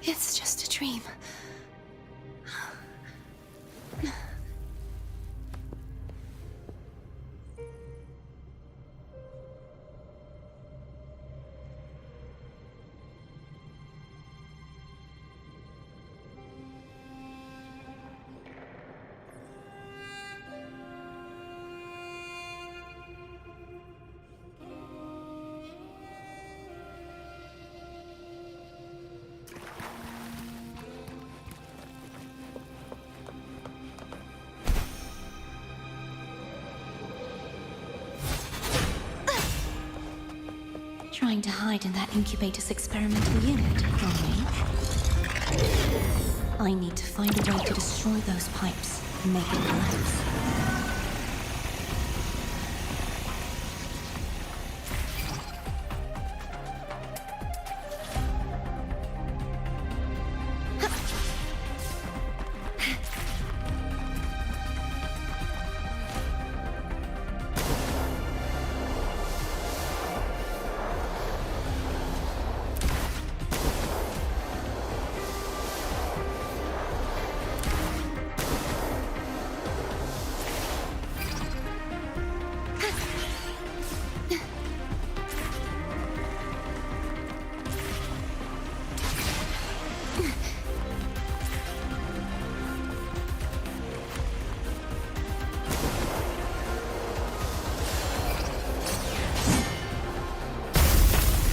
It's just a dream. Trying to hide in that incubator's experimental unit, are we? I need to find a way to destroy those pipes and make it collapse.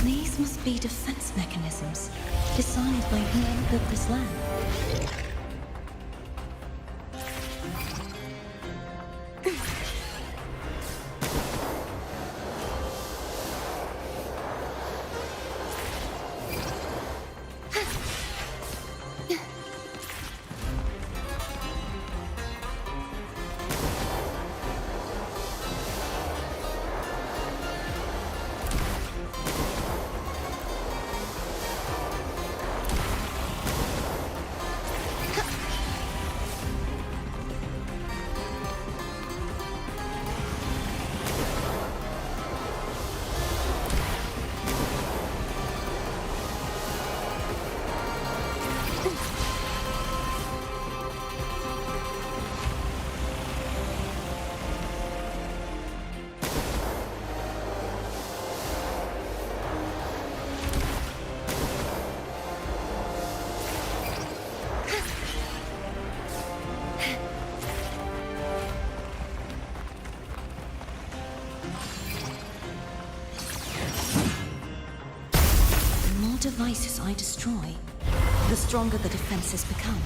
These must be defense mechanisms designed by whoever built this land. Devices I destroy, the stronger the defenses become.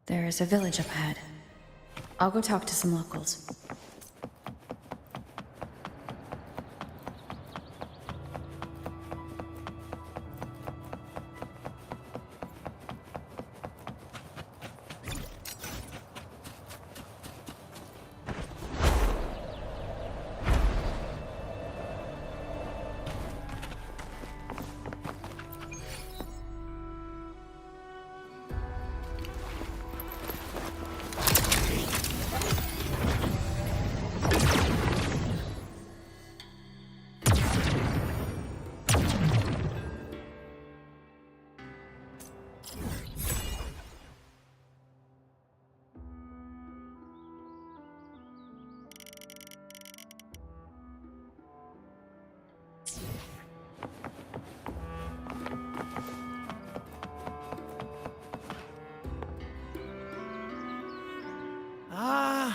There's a village up ahead. I'll go talk to some locals.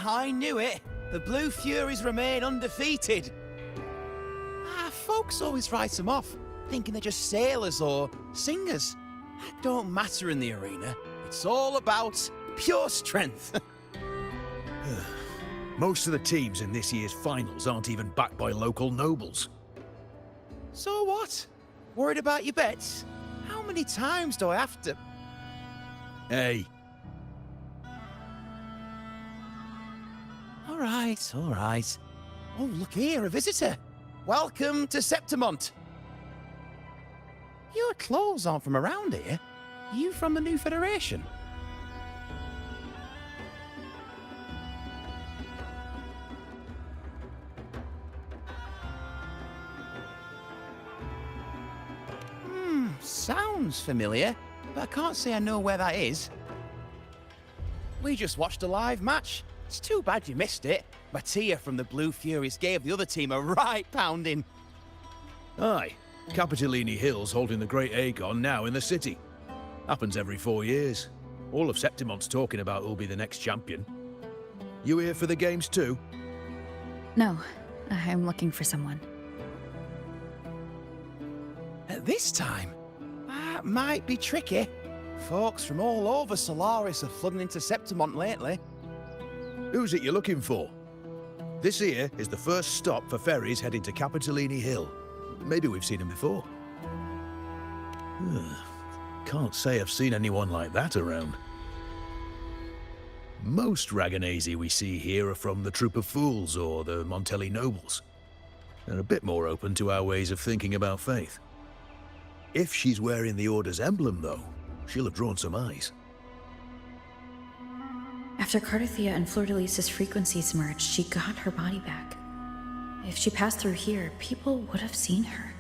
I knew it. The Blue Furies remain undefeated. Folks always write them off, thinking they're just sailors or singers. That don't matter in the arena. It's all about pure strength. Most of the teams in this year's finals aren't even backed by local nobles. So what? Worried about your bets? How many times do I have to... Hey, All right. Oh, look here, a visitor. Welcome to Septimont. Your clothes aren't from around here. Are you from the New Federation? Sounds familiar, but I can't say I know where that is. We just watched a live match. It's too bad you missed it. Mattia from the Blue Furies gave the other team a right pounding. aye. Capitolini Hill's holding the Great Aegon now in the city. Happens every 4 years. All of Septimont's talking about who'll be the next champion. You here for the games too? No, I'm looking for someone. At this time, that might be tricky. Folks from all over Solaris are flooding into Septimont lately. Who's it you're looking for? This here is the first stop for ferries heading to Capitolini Hill. Maybe we've seen him before. Can't say I've seen anyone like that around. Most Raganazi we see here are from the Troop of Fools or the Montelli Nobles. They're a bit more open to our ways of thinking about faith. If she's wearing the Order's emblem, though, she'll have drawn some eyes. After Cardathia and Fleur-de-Lis's frequencies merged, she got her body back. If she passed through here, people would have seen her.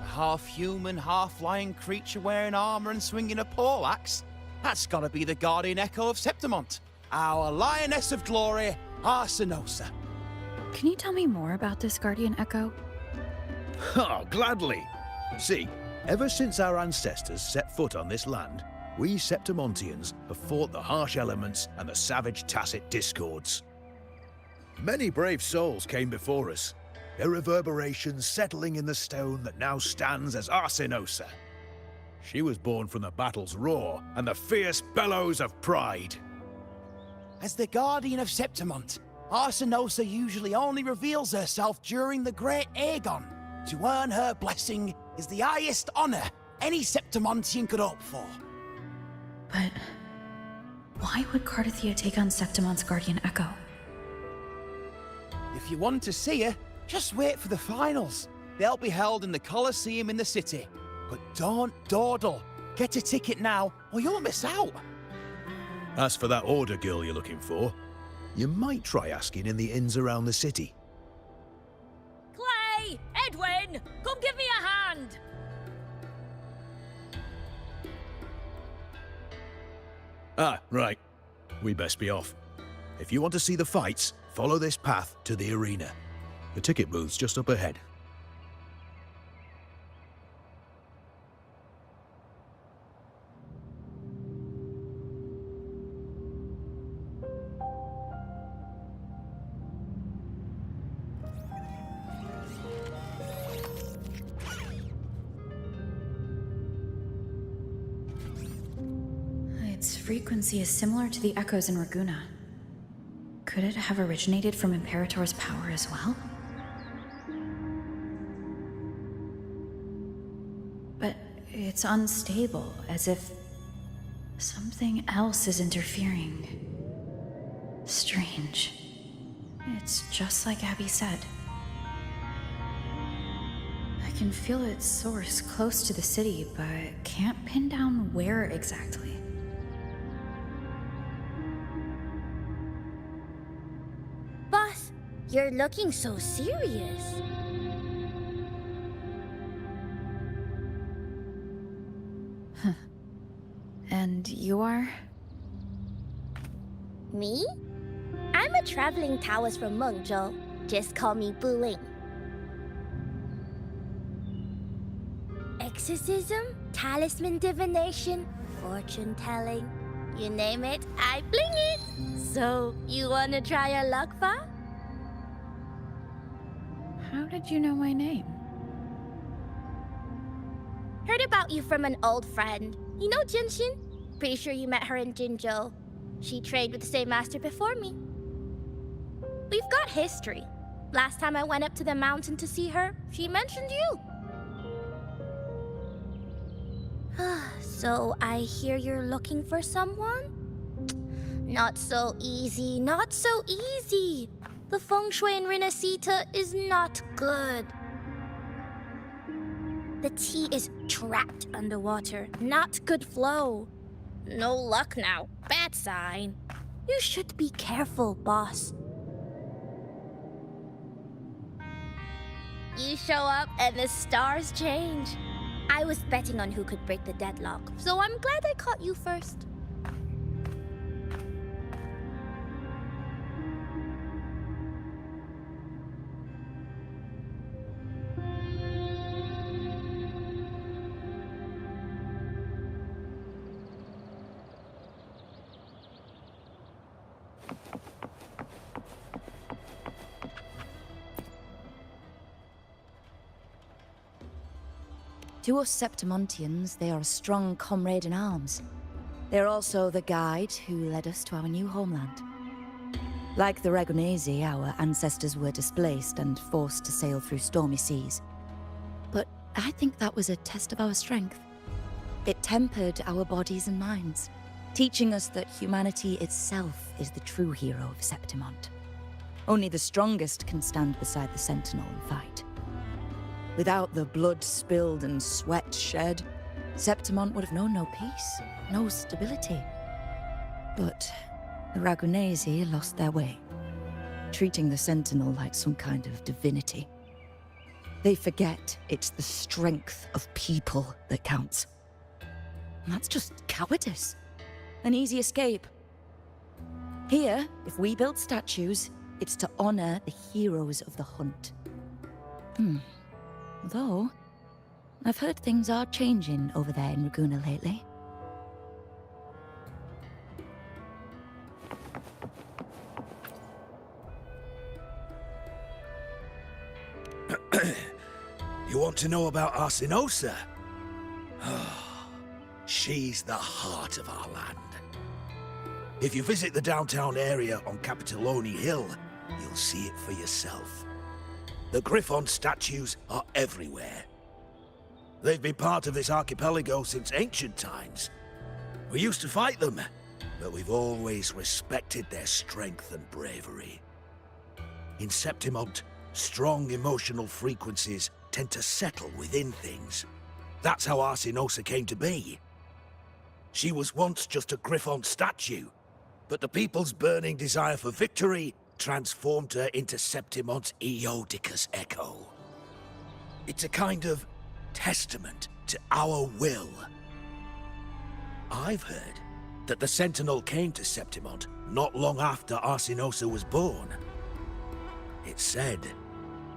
A half-human, half-lion creature wearing armor and swinging a poleaxe? That's gotta be the guardian echo of Septimont. Our lioness of glory, Arsinosa. Can you tell me more about this Guardian Echo? Oh, gladly! See, ever since our ancestors set foot on this land, we Septimontians have fought the harsh elements and the savage tacit discords. Many brave souls came before us, their reverberations settling in the stone that now stands as Arsinosa. She was born from the battle's roar and the fierce bellows of pride. As the guardian of Septimont, Arsinosa usually only reveals herself during the Great Aegon. To earn her blessing is the highest honor any Septimontian could hope for. But why would Cardathia take on Septimont's Guardian Echo? If you want to see her, just wait for the finals. They'll be held in the Colosseum in the city. But don't dawdle. Get a ticket now, or you'll miss out. As for that Order girl you're looking for, you might try asking in the inns around the city. Clay! Edwin! Come give me a hand! Ah, right. We best be off. If you want to see the fights, follow this path to the arena. The ticket booth's just up ahead. frequency is similar to the echoes in Raguna. Could it have originated from Imperator's power as well? But it's unstable, as if something else is interfering. Strange. It's just like Abby said. I can feel its source close to the city, but can't pin down where exactly. Boss, you're looking so serious. And you are? Me? I'm a traveling Taoist from Mengzhou. Just call me Buling. Exorcism, talisman divination, fortune telling. You name it, I bling it. So, you wanna try your luck, Fa? How did you know my name? Heard about you from an old friend. You know Jinshin? Pretty sure you met her in Jinzhou. She trained with the same master before me. We've got history. Last time I went up to the mountain to see her, she mentioned you. So I hear you're looking for someone? Not so easy, not so easy. The feng shui in Renacita is not good. The tea is trapped underwater, not good flow. No luck now, bad sign. You should be careful, boss. You show up and the stars change. I was betting on who could break the deadlock, so I'm glad I caught you first. To us Septimontians, they are a strong comrade in arms. They're also the guide who led us to our new homeland. Like the Ragunesi, our ancestors were displaced and forced to sail through stormy seas. But I think that was a test of our strength. It tempered our bodies and minds, teaching us that humanity itself is the true hero of Septimont. Only the strongest can stand beside the Sentinel and fight. Without the blood spilled and sweat shed, Septimont would have known no peace, no stability. But the Ragunesi lost their way, treating the Sentinel like some kind of divinity. They forget it's the strength of people that counts. And that's just cowardice. An easy escape. Here, if we build statues, it's to honor the heroes of the hunt. Though, I've heard things are changing over there in Raguna lately. You want to know about Arsinosa? She's the heart of our land. If you visit the downtown area on Capitoloni Hill, you'll see it for yourself. The Griffon statues are everywhere. They've been part of this archipelago since ancient times. We used to fight them, but we've always respected their strength and bravery. In Septimont, strong emotional frequencies tend to settle within things. That's how Arsinosa came to be. She was once just a Griffon statue, but the people's burning desire for victory transformed her into Septimont's Eodicus echo. It's a kind of testament to our will. I've heard that the Sentinel came to Septimont not long after Arsinosa was born. It's said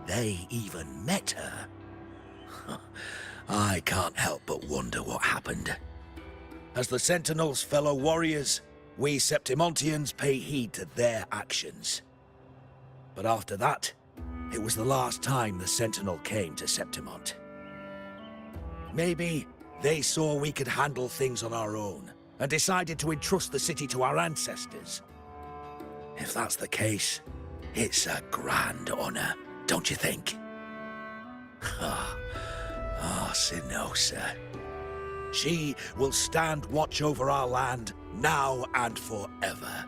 they even met her. I can't help but wonder what happened. As the Sentinel's fellow warriors, we Septimontians pay heed to their actions. But after that, it was the last time the Sentinel came to Septimont. Maybe they saw we could handle things on our own, and decided to entrust the city to our ancestors. If that's the case, it's a grand honor, don't you think? Sinosa. She will stand watch over our land now and forever.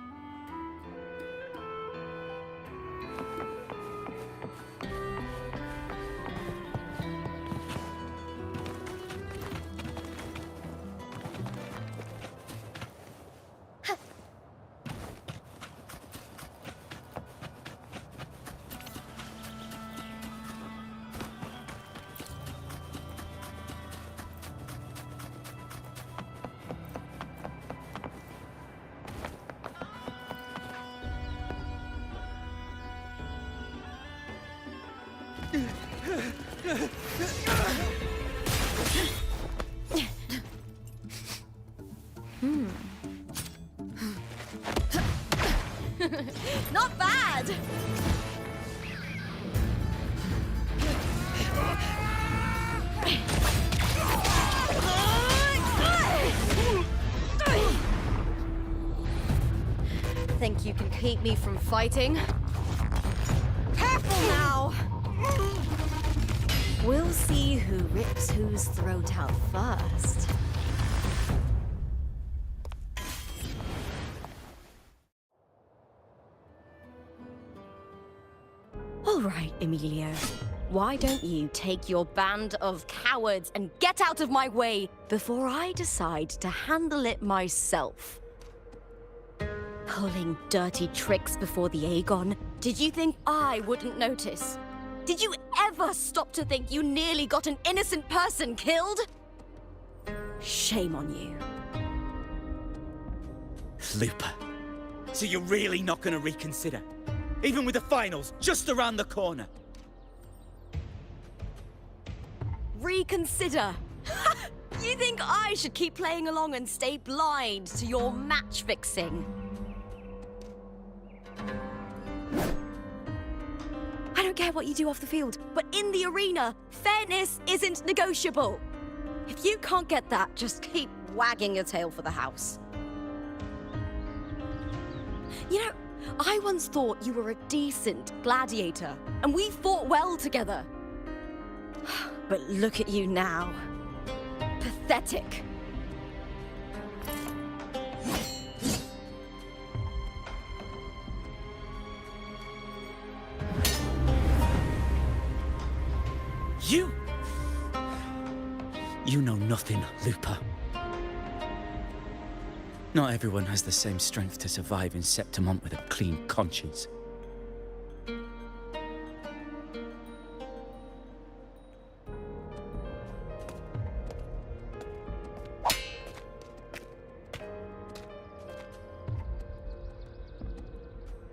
Not bad! Think you can keep me from fighting? Careful now! We'll see who rips whose throat out first. All right, Emilio. Why don't you take your band of cowards and get out of my way before I decide to handle it myself? Pulling dirty tricks before the Aegon? Did you think I wouldn't notice? Did you ever stop to think you nearly got an innocent person killed? Shame on you. Lupa, so you're really not gonna reconsider? Even with the finals just around the corner? Reconsider? You think I should keep playing along and stay blind to your match fixing? I don't care what you do off the field, but in the arena, fairness isn't negotiable. If you can't get that, just keep wagging your tail for the house. You know, I once thought you were a decent gladiator, and we fought well together. But look at you now. Pathetic. You know nothing, Lupa. Not everyone has the same strength to survive in Septimont with a clean conscience.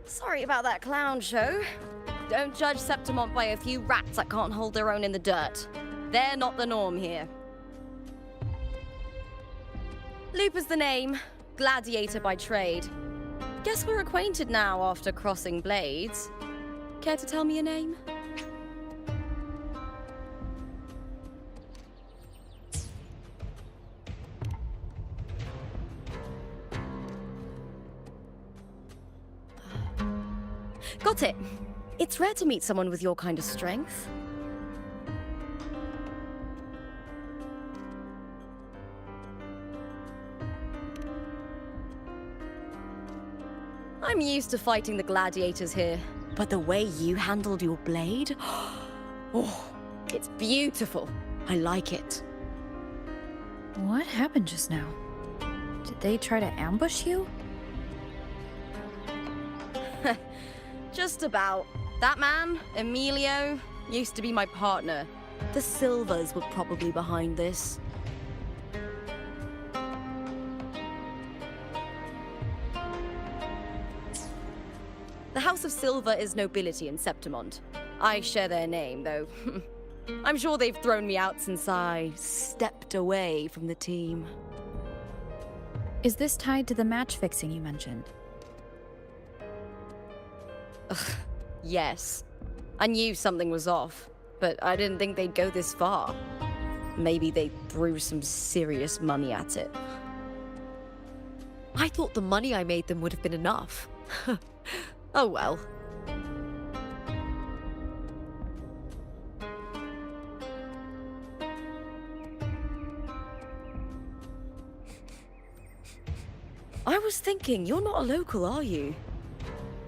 Sorry about that clown show. Don't judge Septimont by a few rats that can't hold their own in the dirt. They're not the norm here. Lupa's the name, gladiator by trade. Guess we're acquainted now after crossing blades. Care to tell me your name? Got it. It's rare to meet someone with your kind of strength. I'm used to fighting the gladiators here, but the way you handled your blade, oh, it's beautiful. I like it. What happened just now? Did they try to ambush you? Just about. That man, Emilio, used to be my partner. The Silvers were probably behind this. The House of Silver is nobility in Septimont. I share their name, though. I'm sure they've thrown me out since I stepped away from the team. Is this tied to the match fixing you mentioned? Yes. I knew something was off, but I didn't think they'd go this far. Maybe they threw some serious money at it. I thought the money I made them would have been enough. Oh well. I was thinking, you're not a local, are you?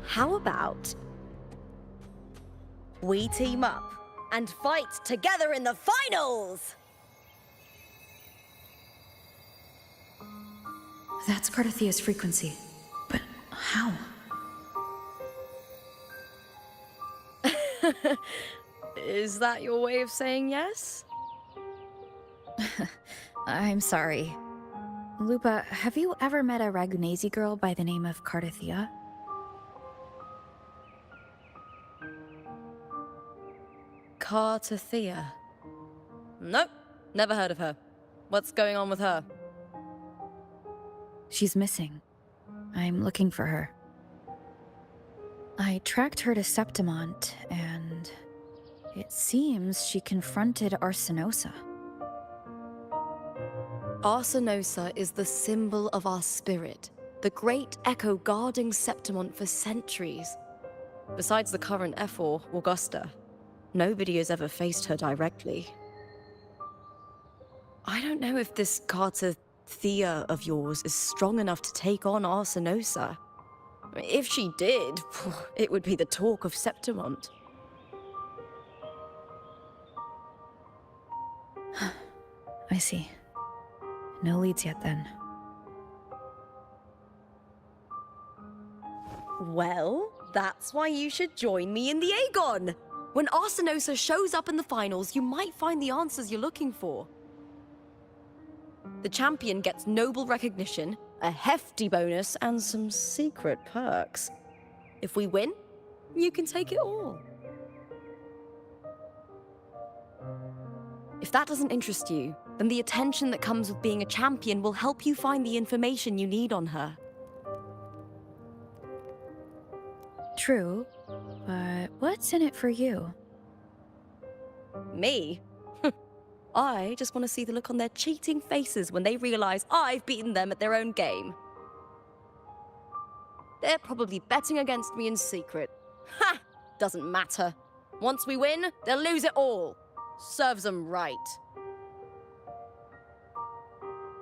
How about we team up and fight together in the finals? That's Carthathia's frequency. But how? Is that your way of saying yes? I'm sorry. Lupa, have you ever met a Ragunesi girl by the name of Carthathia? Carthathia? Nope, never heard of her. What's going on with her? She's missing. I'm looking for her. I tracked her to Septimont, and it seems she confronted Arsinosa. Arsinosa is the symbol of our spirit, the great echo guarding Septimont for centuries. Besides the current Ephor, Augusta, nobody has ever faced her directly. I don't know if this Carthathia of yours is strong enough to take on Arsinosa. If she did, it would be the talk of Septimont. I see. No leads yet, then. Well, that's why you should join me in the Aegon! When Arsinosa shows up in the finals, you might find the answers you're looking for. The champion gets noble recognition, a hefty bonus, and some secret perks. If we win, you can take it all. If that doesn't interest you, then the attention that comes with being a champion will help you find the information you need on her. True, but what's in it for you? Me? I just want to see the look on their cheating faces when they realize I've beaten them at their own game. They're probably betting against me in secret. Ha! Doesn't matter. Once we win, they'll lose it all. Serves them right.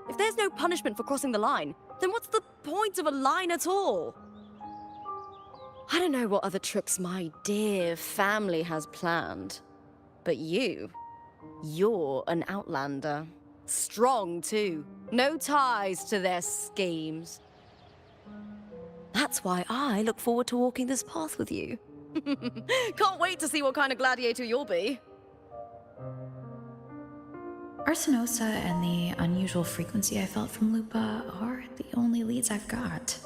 If there's no punishment for crossing the line, then what's the point of a line at all? I don't know what other tricks my dear family has planned, but you're an outlander. Strong, too. No ties to their schemes. That's why I look forward to walking this path with you. Can't wait to see what kind of gladiator you'll be. Arsinosa and the unusual frequency I felt from Lupa are the only leads I've got.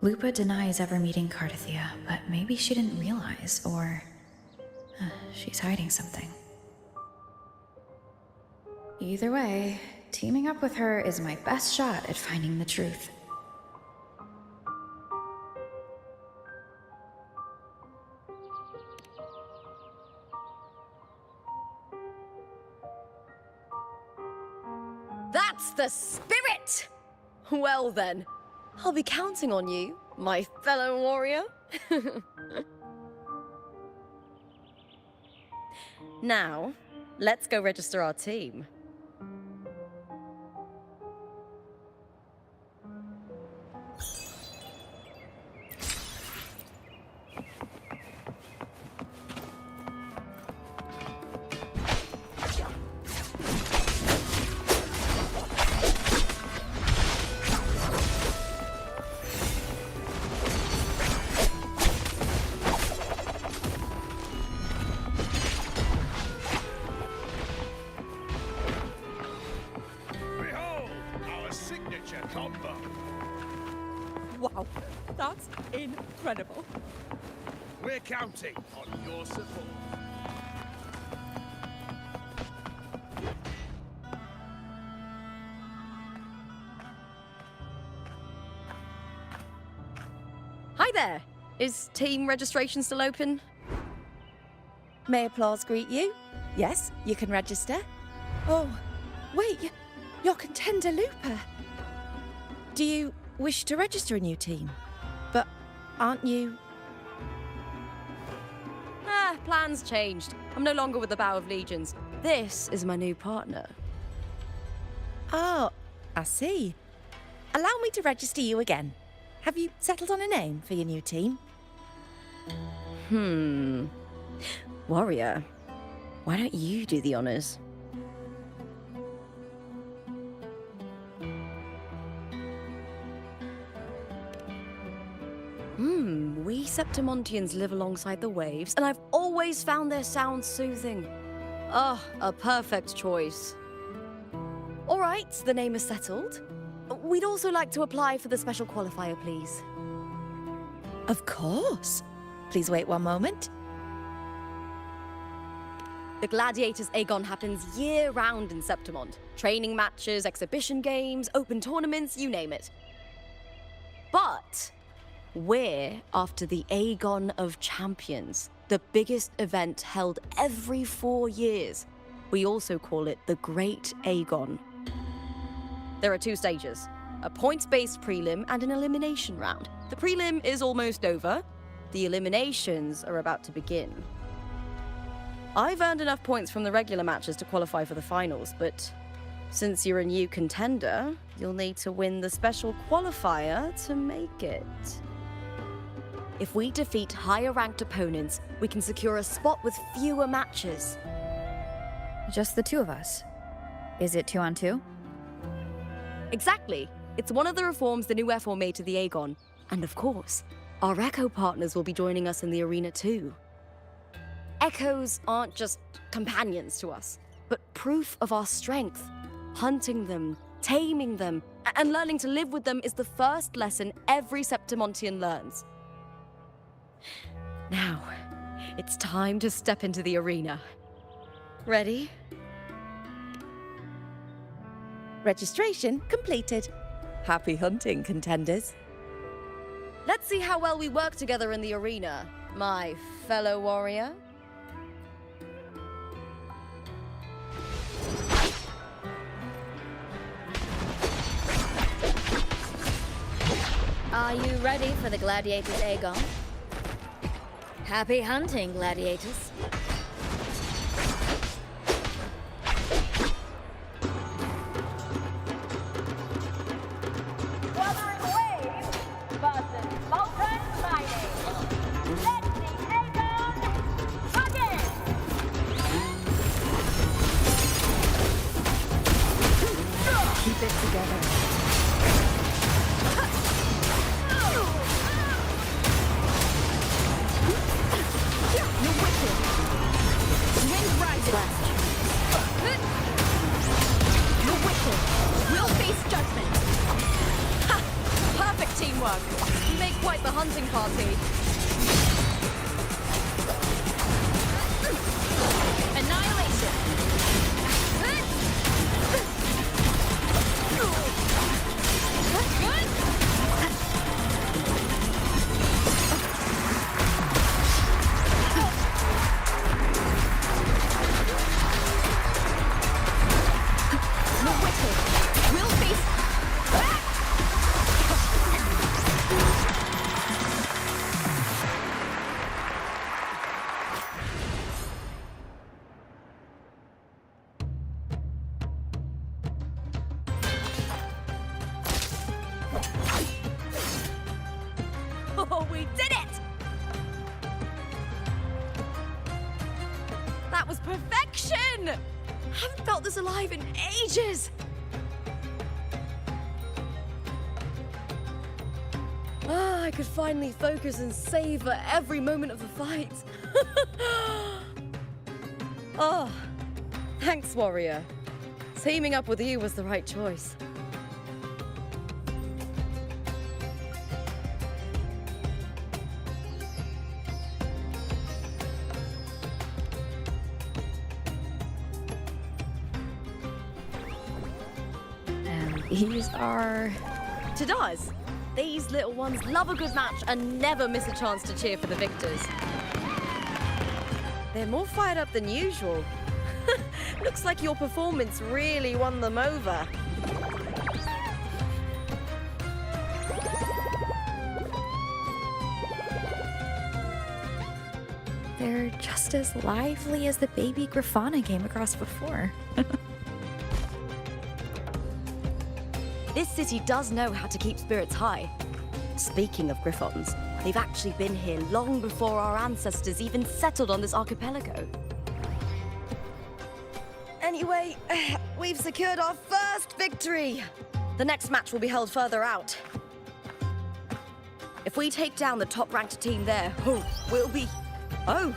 Lupa denies ever meeting Carthathia, but maybe she didn't realize, or she's hiding something. Either way, teaming up with her is my best shot at finding the truth. That's the spirit! Well then, I'll be counting on you, my fellow warrior. Now, let's go register our team. Wow, that's incredible. We're counting on your support. Hi there! Is team registration still open? May applause greet you? Yes, you can register. Oh, wait, you're contender Lupa. Do you wish to register a new team? But aren't you... Plans changed. I'm no longer with the Bow of Legions. This is my new partner. Oh, I see. Allow me to register you again. Have you settled on a name for your new team? Warrior, why don't you do the honors? We Septimontians live alongside the waves, and I've always found their sound soothing. A perfect choice. All right, the name is settled. We'd also like to apply for the special qualifier, please. Of course. Please wait one moment. The Gladiators Aegon happens year-round in Septimont. Training matches, exhibition games, open tournaments, you name it. But we're after the Aegon of Champions, the biggest event held every 4 years. We also call it the Great Aegon. There are 2 stages, a points-based prelim and an elimination round. The prelim is almost over. The eliminations are about to begin. I've earned enough points from the regular matches to qualify for the finals, but since you're a new contender, you'll need to win the special qualifier to make it. If we defeat higher-ranked opponents, we can secure a spot with fewer matches. Just the 2 of us? Is it 2 on 2? Exactly. It's one of the reforms the new F4 made to the Aegon. And of course, our Echo partners will be joining us in the arena too. Echoes aren't just companions to us, but proof of our strength. Hunting them, taming them, and learning to live with them is the first lesson every Septimontian learns. Now, it's time to step into the arena. Ready? Registration completed. Happy hunting, contenders. Let's see how well we work together in the arena, my fellow warrior. Are you ready for the Gladiators Aegon? Happy hunting, Gladiators. Wuthering Wave versus Molten Mining. Let the Aegon begin! Keep it together. Teamwork. You make quite the hunting party. Annihilation. The wicked will face. Oh, we did it! That was perfection! Haven't felt this alive in ages! I could finally focus and savor every moment of the fight. Oh, thanks, warrior. Teaming up with you was the right choice. These are Tadars. These little ones love a good match and never miss a chance to cheer for the victors. They're more fired up than usual. Looks like your performance really won them over. They're just as lively as the baby Grafana came across before. This city does know how to keep spirits high. Speaking of Griffons, they've actually been here long before our ancestors even settled on this archipelago. Anyway, we've secured our first victory. The next match will be held further out. If we take down the top-ranked team there, we'll be... Oh!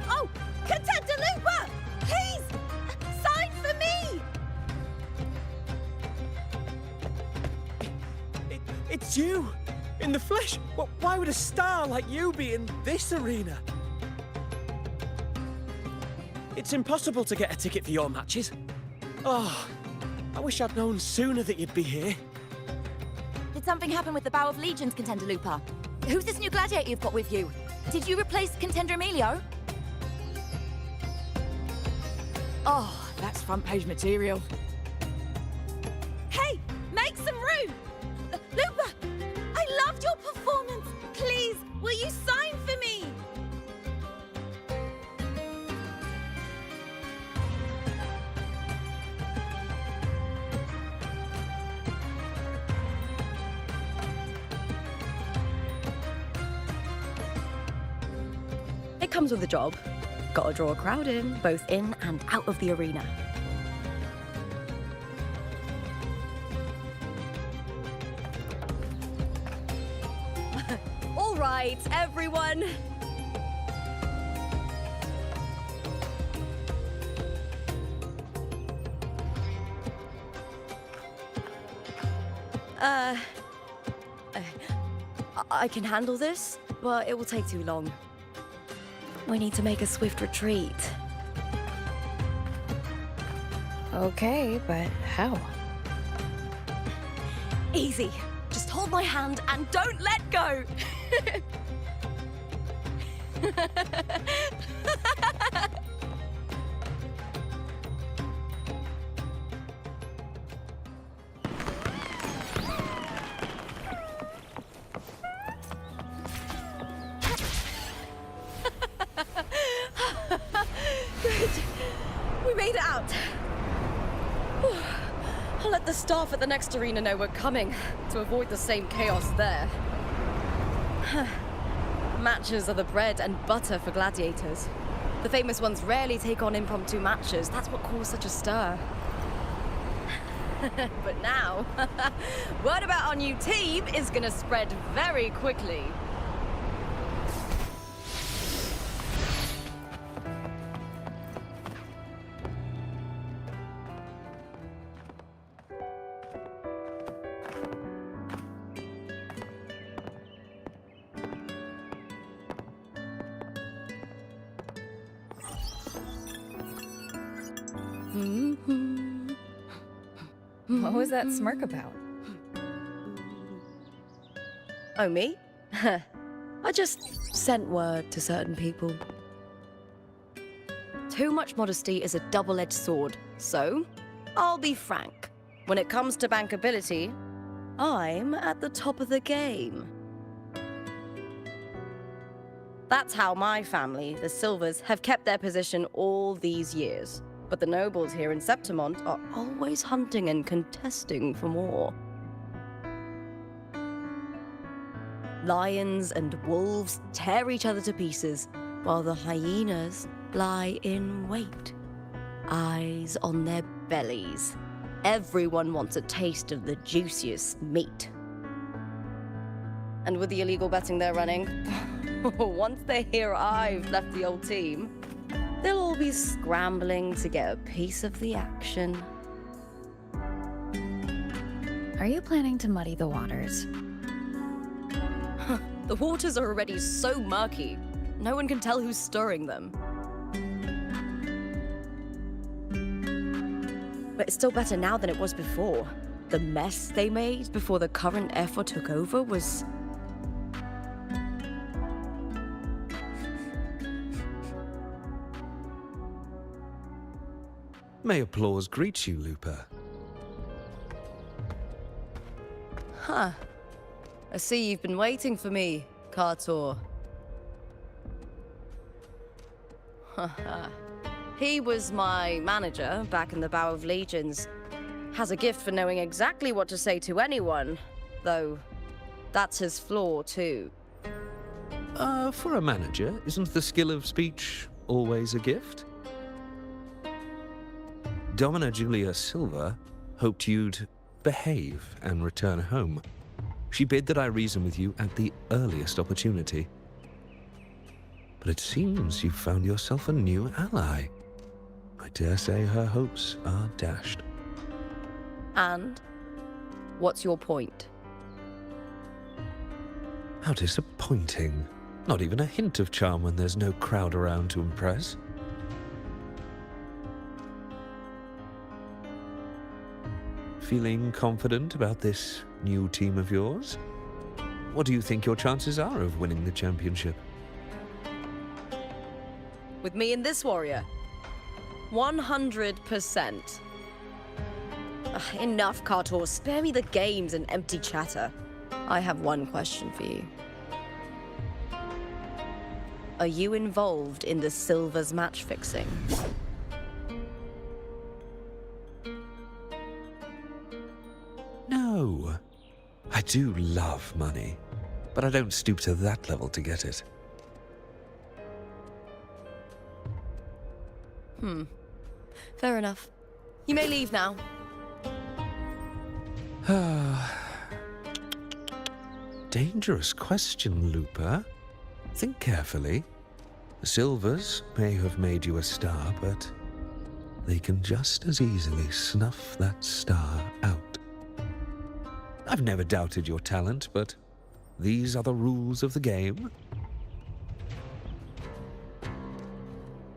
Oh! Contender Lupa! Please! Sign for me! It's you! In the flesh! Why would a star like you be in this arena? It's impossible to get a ticket for your matches. Oh, I wish I'd known sooner that you'd be here. Did something happen with the Bow of Legions, Contender Lupa? Who's this new gladiator you've got with you? Did you replace Contender Emilio? Oh, that's front page material. Hey, make some room! Lupa, I loved your performance. Please, will you sign for me? It comes with the job. Gotta draw a crowd in, both in and out of the arena. All right, everyone. I can handle this, but it will take too long. We need to make a swift retreat. Okay, but how? Easy. Just hold my hand and don't let go. Good. We made it out. I'll let the staff at the next arena know we're coming to avoid the same chaos there. Matches are the bread and butter for gladiators. The famous ones rarely take on impromptu matches. That's what caused such a stir. But now, word about our new team is gonna spread very quickly. What was that smirk about? Oh, me? I just sent word to certain people. Too much modesty is a double-edged sword, so I'll be frank. When it comes to bankability, I'm at the top of the game. That's how my family, the Silvers, have kept their position all these years. But the nobles here in Septimont are always hunting and contesting for more. Lions and wolves tear each other to pieces, while the hyenas lie in wait, eyes on their bellies. Everyone wants a taste of the juiciest meat. And with the illegal betting they're running, once they hear I've left the old team, they'll all be scrambling to get a piece of the action. Are you planning to muddy the waters? The waters are already so murky, no one can tell who's stirring them. But it's still better now than it was before. The mess they made before the current effort took over was... May applause greet you, Lupa. Huh. I see you've been waiting for me. Kartor. He was my manager back in the Bow of Legions. Has a gift for knowing exactly what to say to anyone, though that's his flaw too. For a manager, isn't the skill of speech always a gift? Domina Julia Silva hoped you'd behave and return home. She bid that I reason with you at the earliest opportunity. But it seems you've found yourself a new ally. I dare say her hopes are dashed. And? What's your point? How disappointing. Not even a hint of charm when there's no crowd around to impress. Feeling confident about this new team of yours? What do you think your chances are of winning the championship? With me and this warrior? 100%. Enough, Kartor. Spare me the games and empty chatter. I have one question for you. Are you involved in the Silver's match fixing? No. I do love money, but I don't stoop to that level to get it. Fair enough. You may leave now. Dangerous question, Lupa. Think carefully. The Silvers may have made you a star, but they can just as easily snuff that star out. I've never doubted your talent, but these are the rules of the game.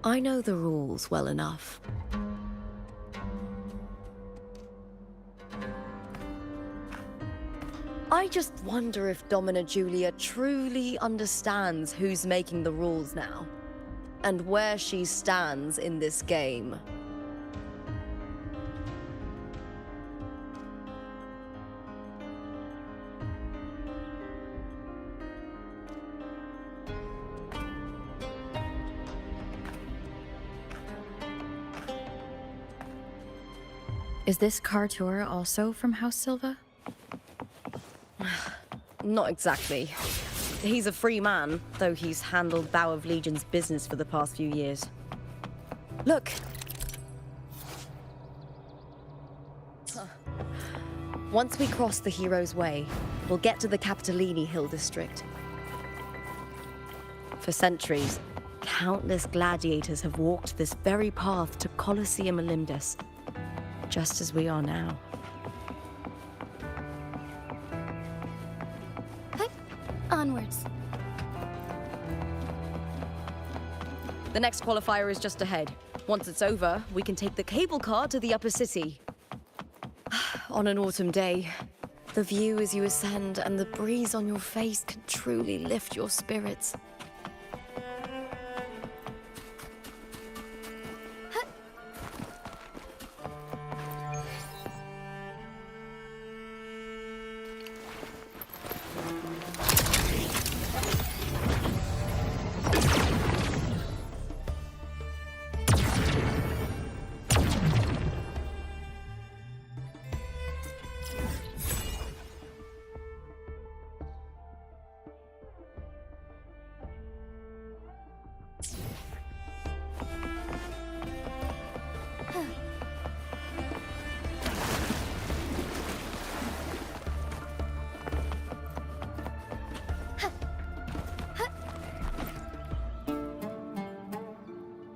I know the rules well enough. I just wonder if Domina Julia truly understands who's making the rules now, and where she stands in this game. Is this Kartor also from House Silva? Not exactly. He's a free man, though he's handled Bow of Legion's business for the past few years. Look! Once we cross the Hero's Way, we'll get to the Capitolini Hill district. For centuries, countless gladiators have walked this very path to Colosseum Olympus, just as we are now. Onwards. The next qualifier is just ahead. Once it's over, we can take the cable car to the upper city. On an autumn day, the view as you ascend and the breeze on your face can truly lift your spirits.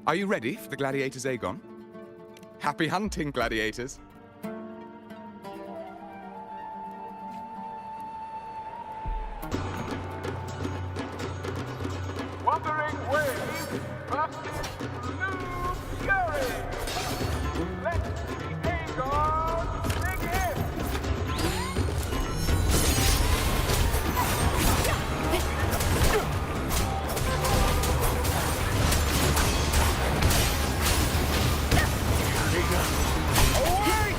Are you ready for the Gladiators Aegon? Happy hunting, gladiators! Wuthering Wave versus Blue Fury! Let the Aegon begin! Away!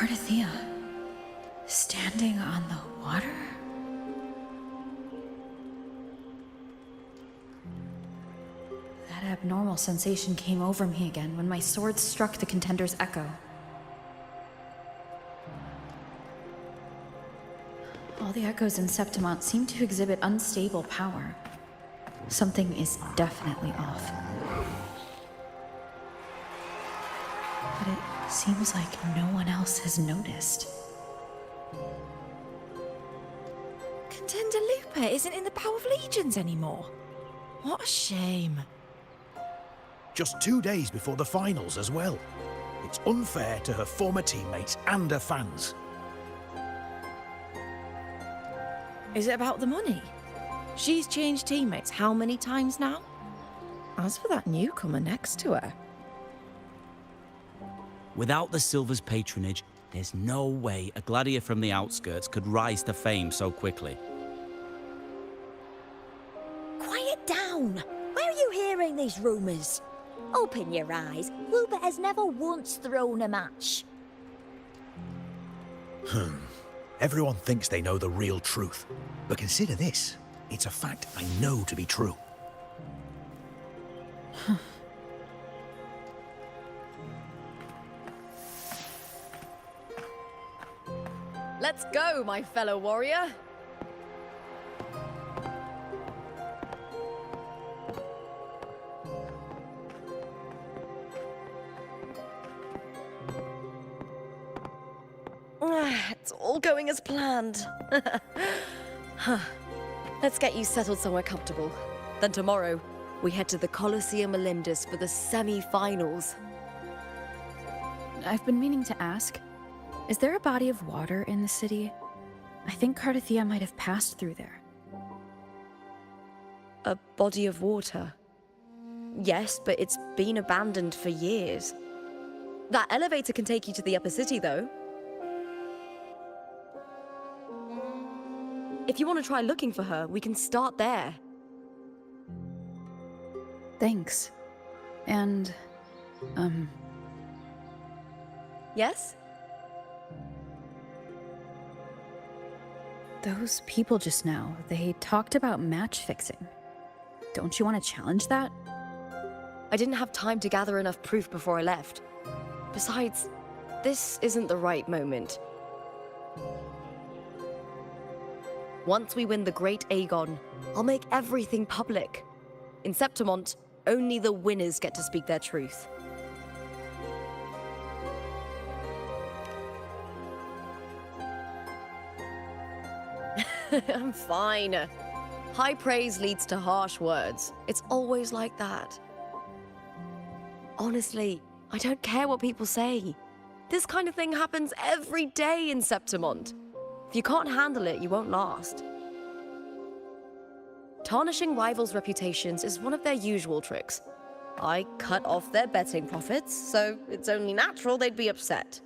Cardathea, standing on the water? That abnormal sensation came over me again when my sword struck the contender's echo. All the echoes in Septimont seem to exhibit unstable power. Something is definitely off. But it seems like no one else has noticed. Contender Lupa isn't in the Power of Legions anymore. What a shame. Just 2 days before the finals as well. It's unfair to her former teammates and her fans. Is it about the money? She's changed teammates how many times now? As for that newcomer next to her... Without the Silver's patronage, there's no way a gladiator from the outskirts could rise to fame so quickly. Quiet down! Where are you hearing these rumours? Open your eyes. Lupa has never once thrown a match. Everyone thinks they know the real truth. But consider this. It's a fact I know to be true. Let's go, my fellow warrior. It's all going as planned. Let's get you settled somewhere comfortable. Then tomorrow, we head to the Colosseum Melindus for the semi-finals. I've been meaning to ask, is there a body of water in the city? I think Cardathea might have passed through there. A body of water? Yes, but it's been abandoned for years. That elevator can take you to the upper city, though. If you want to try looking for her, we can start there. Thanks. And, Yes? those people just now, they talked about match fixing. Don't you want to challenge that? I didn't have time to gather enough proof before I left. Besides, this isn't the right moment. Once we win the Great Aegon, I'll make everything public. In Septimont, only the winners get to speak their truth. I'm fine. High praise leads to harsh words. It's always like that. Honestly, I don't care what people say. This kind of thing happens every day in Septimont. If you can't handle it, you won't last. Tarnishing rivals' reputations is one of their usual tricks. I cut off their betting profits, so it's only natural they'd be upset.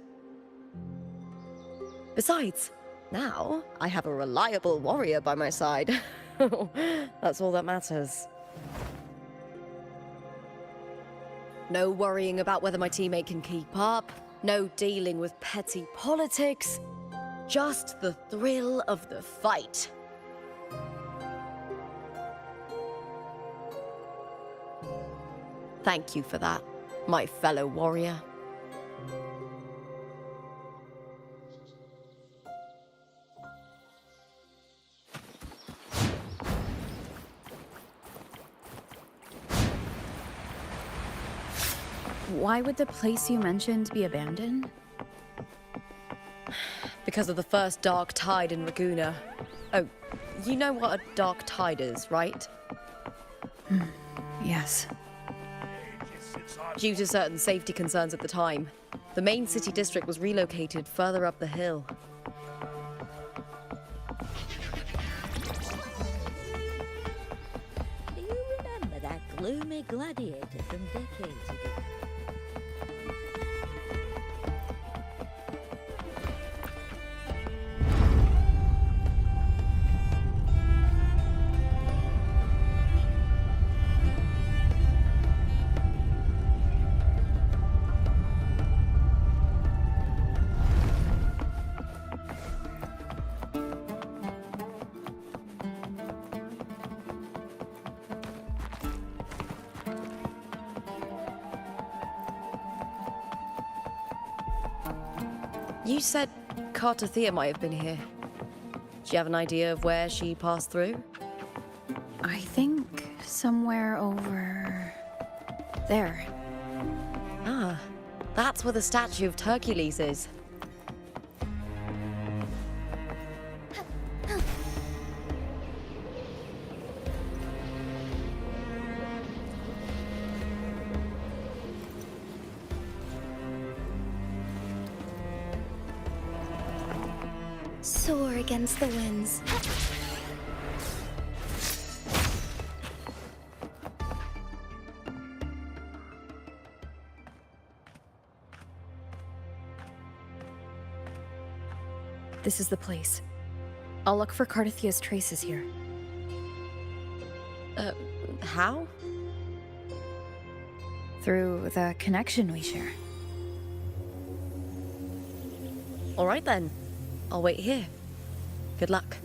Besides, now I have a reliable warrior by my side. That's all that matters. No worrying about whether my teammate can keep up. No dealing with petty politics. Just the thrill of the fight. Thank you for that, my fellow warrior. Why would the place you mentioned be abandoned? Because of the first dark tide in Raguna. Oh, you know what a dark tide is, right? Yes. Due to certain safety concerns at the time, the main city district was relocated further up the hill. Do you remember that gloomy gladiator from decades ago? You said Cartathea might have been here. Do you have an idea of where she passed through? I think somewhere over there. Ah, that's where the statue of Hercules is. Soar against the winds. This is the place. I'll look for Cartathea's traces here. How? Through the connection we share. All right then. I'll wait here. Good luck.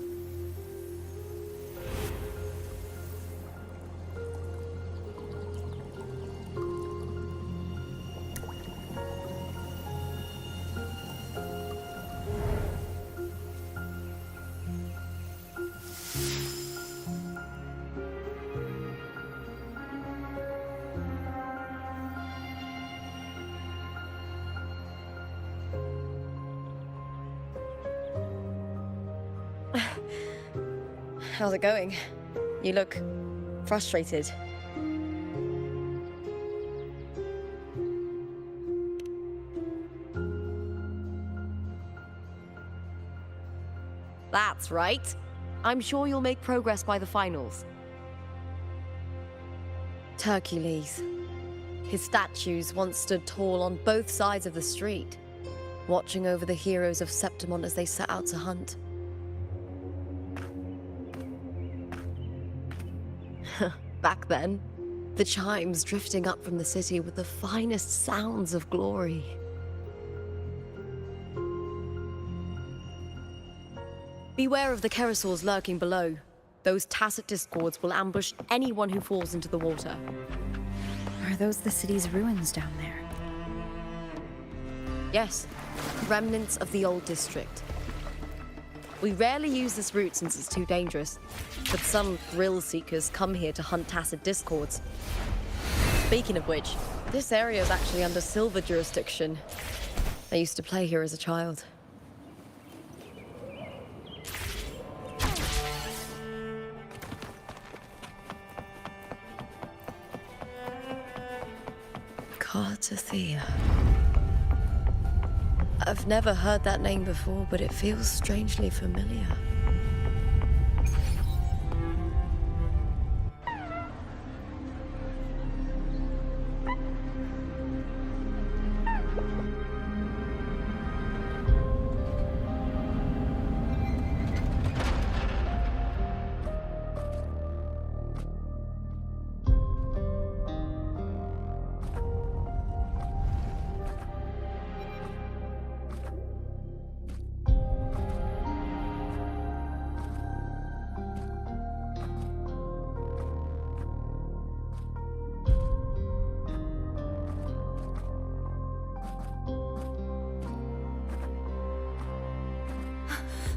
How's it going? You look frustrated. That's right. I'm sure you'll make progress by the finals. Hercules. His statues once stood tall on both sides of the street, watching over the heroes of Septimon as they set out to hunt. Back then, the chimes drifting up from the city with the finest sounds of glory. Beware of the Kerosaurs lurking below. Those tacit discords will ambush anyone who falls into the water. Are those the city's ruins down there? Yes, remnants of the old district. We rarely use this route since it's too dangerous, but some thrill seekers come here to hunt tacit discords. Speaking of which, this area is actually under Silver jurisdiction. I used to play here as a child. Cartathea. I've never heard that name before, but it feels strangely familiar.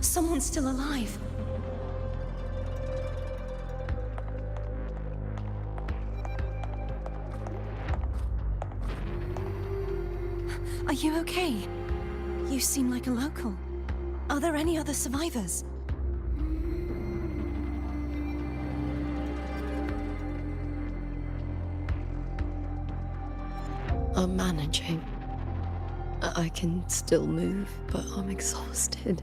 Someone's still alive. Are you okay? You seem like a local. Are there any other survivors? I'm managing. I can still move, but I'm exhausted.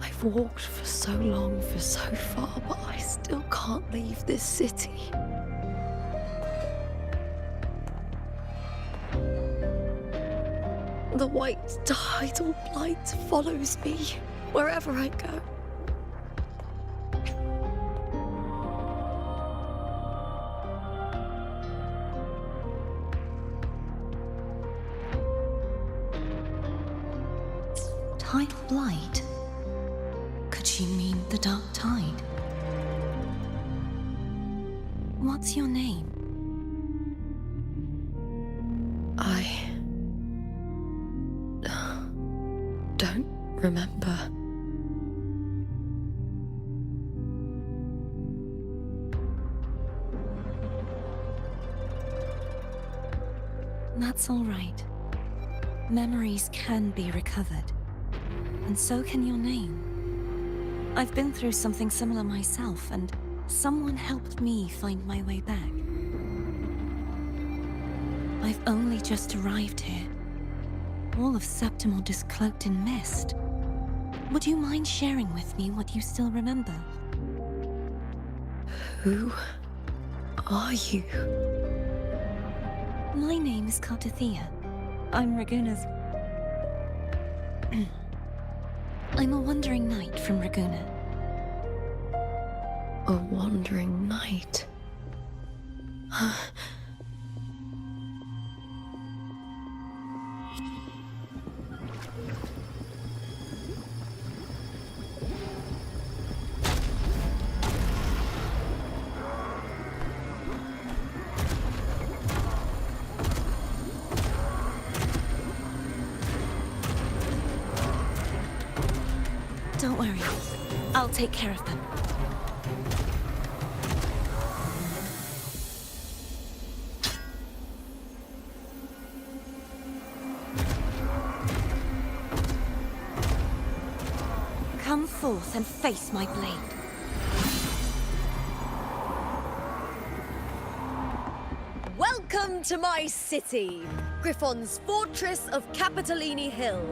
I've walked for so long, for so far, but I still can't leave this city. The white tidal blight follows me wherever I go. Tidal blight? Could she mean the dark tide? What's your name? remember. That's all right. Memories can be recovered. And so can your name. I've been through something similar myself, and someone helped me find my way back. I've only just arrived here. All of Septimont is cloaked in mist. Would you mind sharing with me what you still remember? Who are you? My name is Kartathea. I'm Raguna's... I'm a wandering knight from Raguna. A wandering knight. Don't worry. I'll take care of them. Come forth and face my blade. Welcome to my city, Griffon's fortress of Capitolini Hill.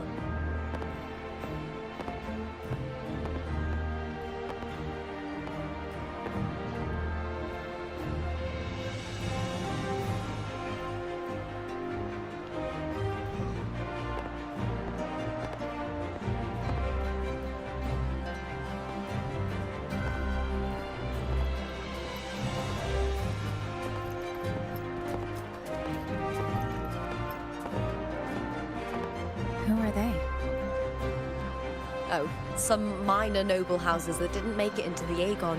Who are they? Oh, some minor noble houses that didn't make it into the Aegon.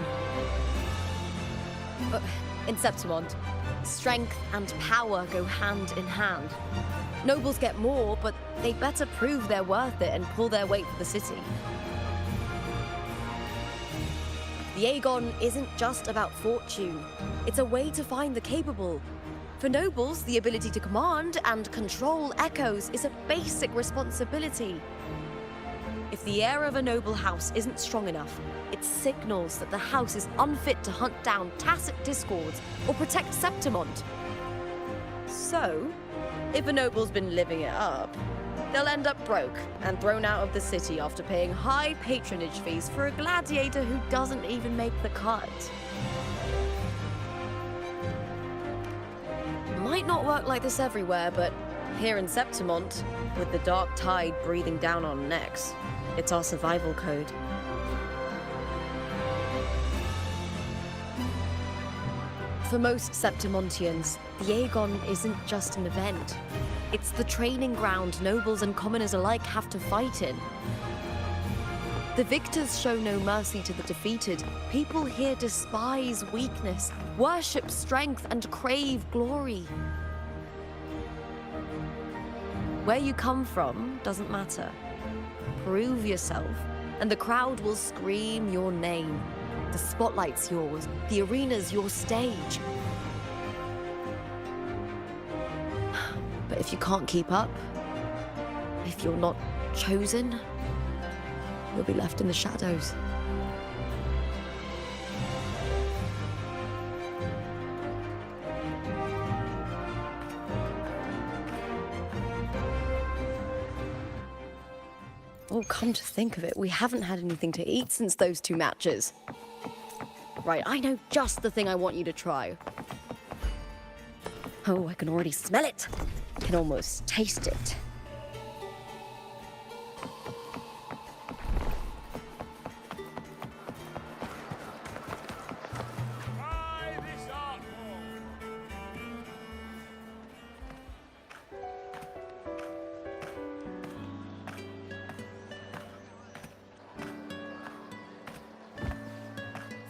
In Septimont, strength and power go hand in hand. Nobles get more, but they better prove they're worth it and pull their weight for the city. The Aegon isn't just about fortune. It's a way to find the capable. For nobles, the ability to command and control echoes is a basic responsibility. If the heir of a noble house isn't strong enough, it signals that the house is unfit to hunt down tacit discords or protect Septimont. So, if a noble's been living it up, they'll end up broke and thrown out of the city after paying high patronage fees for a gladiator who doesn't even make the cut. Might not work like this everywhere, but here in Septimont, with the dark tide breathing down on necks, it's our survival code. For most Septimontians, the Aegon isn't just an event. It's the training ground nobles and commoners alike have to fight in. The victors show no mercy to the defeated. People here despise weakness, worship strength, and crave glory. Where you come from doesn't matter. Prove yourself, and the crowd will scream your name. The spotlight's yours, the arena's your stage. But if you can't keep up, if you're not chosen, you'll be left in the shadows. Oh, come to think of it, we haven't had anything to eat since those 2 matches. Right, I know just the thing I want you to try. Oh, I can already smell it. I can almost taste it.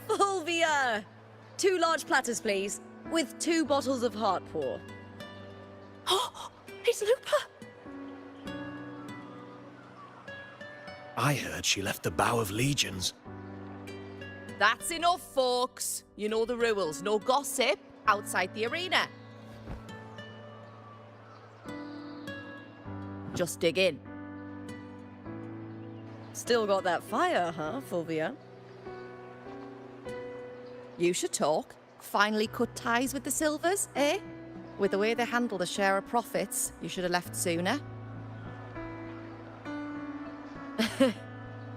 Fulvia! 2 large platters, please, with 2 bottles of heart pour. Oh, it's Lupa! I heard she left the Bow of Legions. That's enough, folks. You know the rules. No gossip outside the arena. Just dig in. Still got that fire, huh, Fulvia? You should talk. Finally cut ties with the Silvers, eh? With the way they handle the share of profits, you should have left sooner.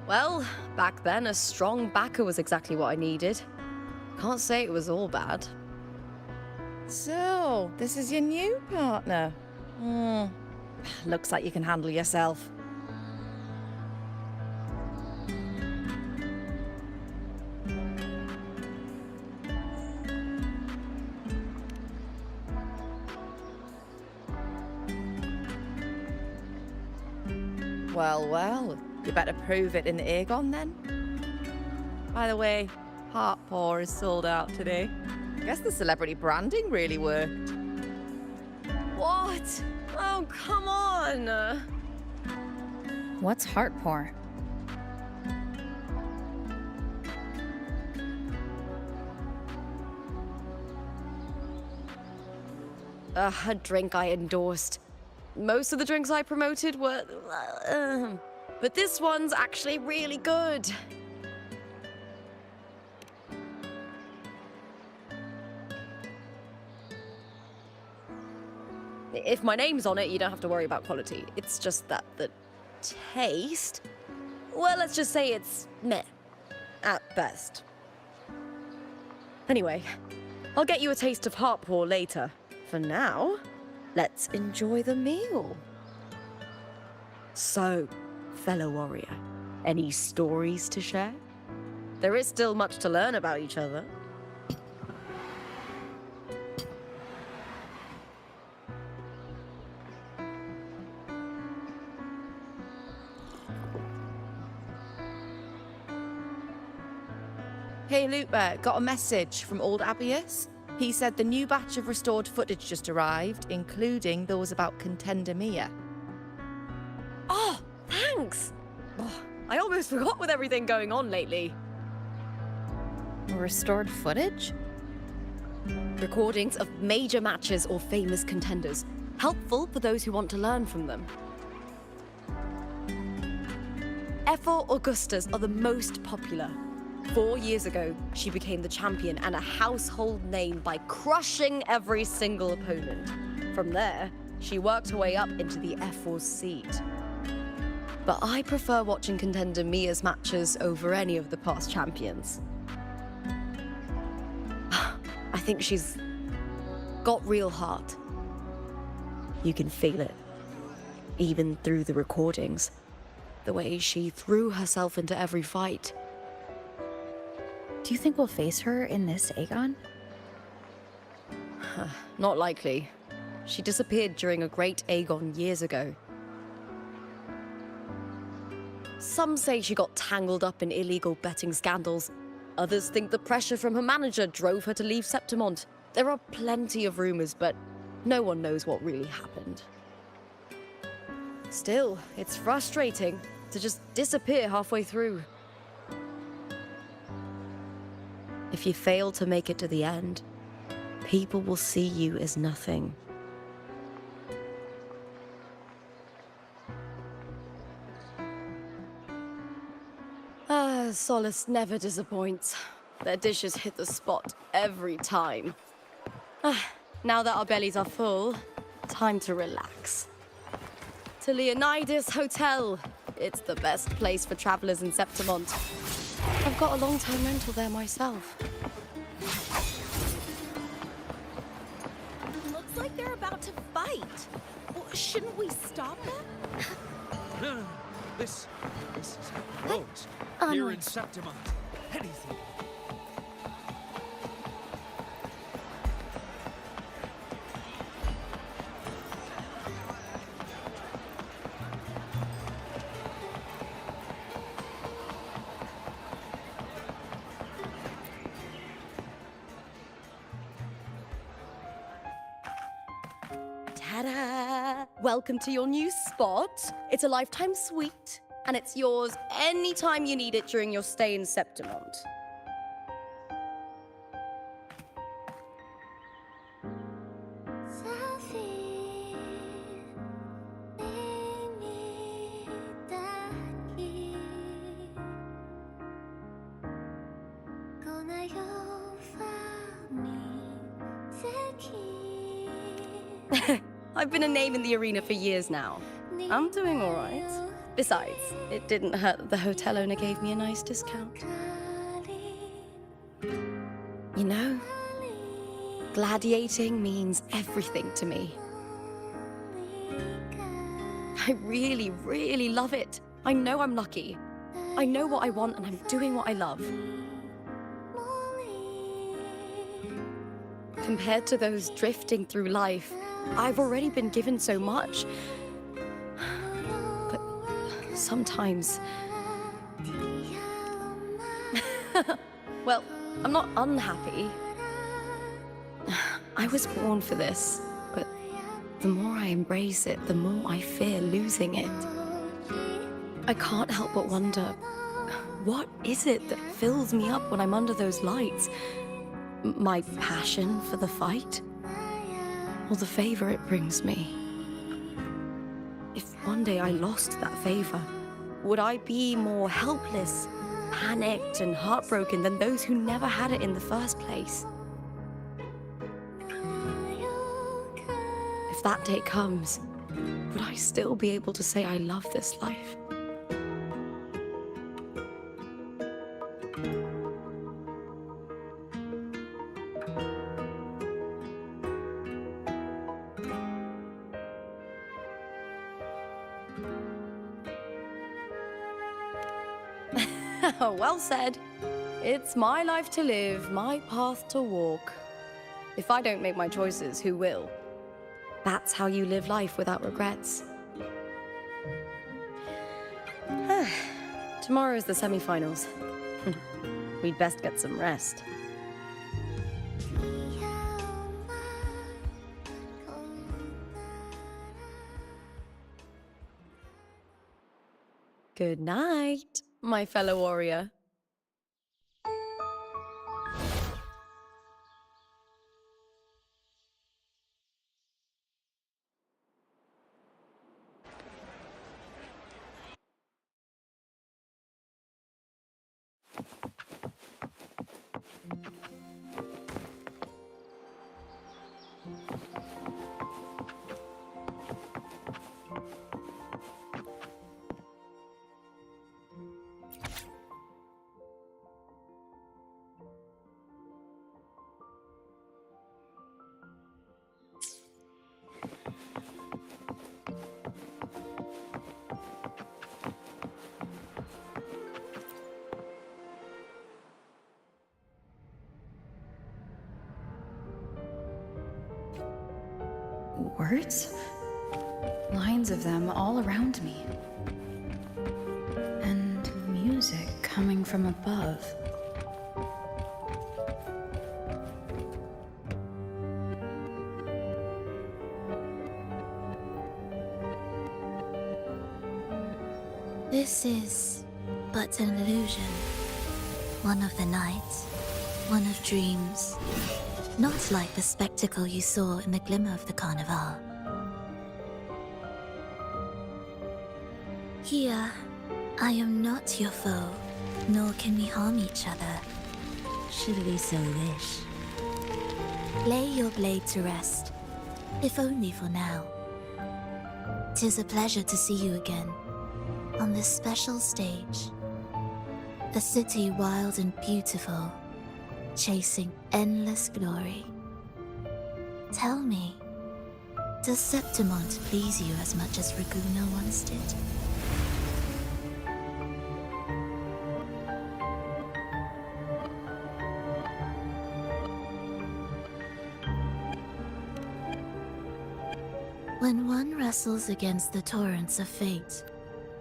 Well, back then, a strong backer was exactly what I needed. Can't say it was all bad. So, this is your new partner. Looks like you can handle yourself. Well, well, you better prove it in Aegon then. By the way, Heart Paw is sold out today. Guess the celebrity branding really worked. What? Oh, come on! What's heart pour? A drink I endorsed. Most of the drinks I promoted were... but this one's actually really good. If my name's on it, you don't have to worry about quality. It's just that the taste... Well, let's just say it's meh. At best. Anyway, I'll get you a taste of Heart Paw later. For now, let's enjoy the meal. So, fellow warrior, any stories to share? There is still much to learn about each other. Hey Lupa, got a message from old Abius. He said the new batch of restored footage just arrived, including those about Contender Mia. Oh, thanks! Oh, I almost forgot with everything going on lately. Restored footage? Recordings of major matches or famous contenders. Helpful for those who want to learn from them. F4 Augustas are the most popular. 4 years ago, she became the champion and a household name by crushing every single opponent. From there, she worked her way up into the F4 seat. But I prefer watching Contender Mia's matches over any of the past champions. I think she's got real heart. You can feel it, even through the recordings. The way she threw herself into every fight. Do you think we'll face her in this Aegon? Not likely. She disappeared during a great Aegon years ago. Some say she got tangled up in illegal betting scandals. Others think the pressure from her manager drove her to leave Septimont. There are plenty of rumors, but no one knows what really happened. Still, it's frustrating to just disappear halfway through. If you fail to make it to the end, people will see you as nothing. Solace never disappoints. Their dishes hit the spot every time. Now that our bellies are full, time to relax. To Leonidas Hotel. It's the best place for travelers in Septimont. I've got a long-term rental there myself. Looks like they're about to fight. Well, shouldn't we stop them? This is how it goes. Here in Septimont. Anything. Ta-da! Welcome to your new spot. It's a lifetime suite. and it's yours anytime you need it during your stay in Septimont. I've been a name in the arena for years now. I'm doing all right. Besides, it didn't hurt that the hotel owner gave me a nice discount. You know, gladiating means everything to me. I really, really love it. I know I'm lucky. I know what I want and I'm doing what I love. Compared to those drifting through life, I've already been given so much. But sometimes... Well, I'm not unhappy. I was born for this, but the more I embrace it, the more I fear losing it. I can't help but wonder, what is it that fills me up when I'm under those lights? My passion for the fight? Or the favor it brings me? If one day I lost that favor, would I be more helpless, panicked, and heartbroken than those who never had it in the first place? If that day comes, would I still be able to say I love this life? Well said. It's my life to live, my path to walk. If I don't make my choices, who will? That's how you live life without regrets. Tomorrow's the semi-finals. We'd best get some rest. Good night, my fellow warrior. Words? Lines of them all around me. And music coming from above. This is but an illusion. One of the nights, one of dreams. Not like the spectacle you saw in the glimmer of the carnival. Here, I am not your foe, nor can we harm each other, should we so wish. Lay your blade to rest, if only for now. 'Tis a pleasure to see you again, on this special stage. A city wild and beautiful, chasing endless glory. Tell me, does Septimont please you as much as Raguna once did? When one wrestles against the torrents of fate,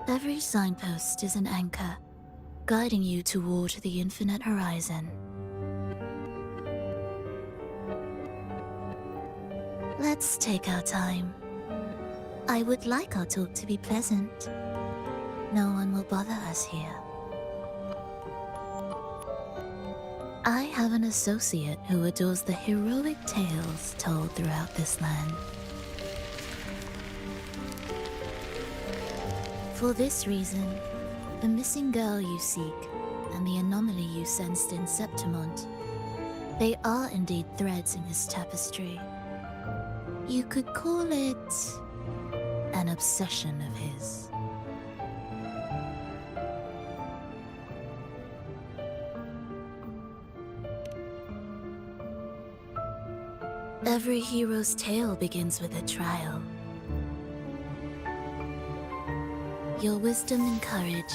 every signpost is an anchor, guiding you toward the infinite horizon. Let's take our time. I would like our talk to be pleasant. no one will bother us here. I have an associate who adores the heroic tales told throughout this land. For this reason, the missing girl you seek and the anomaly you sensed in Septimont, they are indeed threads in his tapestry. You could call it an obsession of his. Every hero's tale begins with a trial. Your wisdom and courage,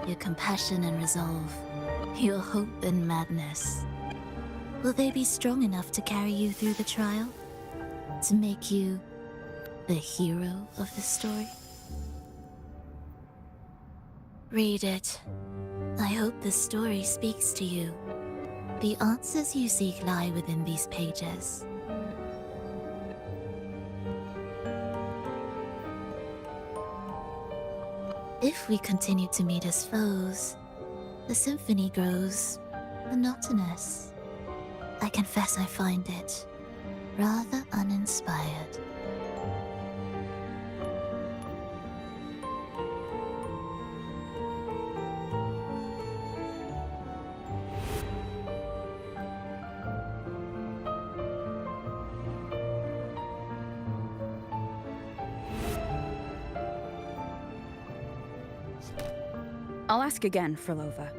your compassion and resolve, your hope and madness. Will they be strong enough to carry you through the trial? To make you the hero of the story? Read it. I hope the story speaks to you. The answers you seek lie within these pages. If we continue to meet as foes, the symphony grows monotonous. I confess I find it rather uninspired. I'll ask again, Frolova.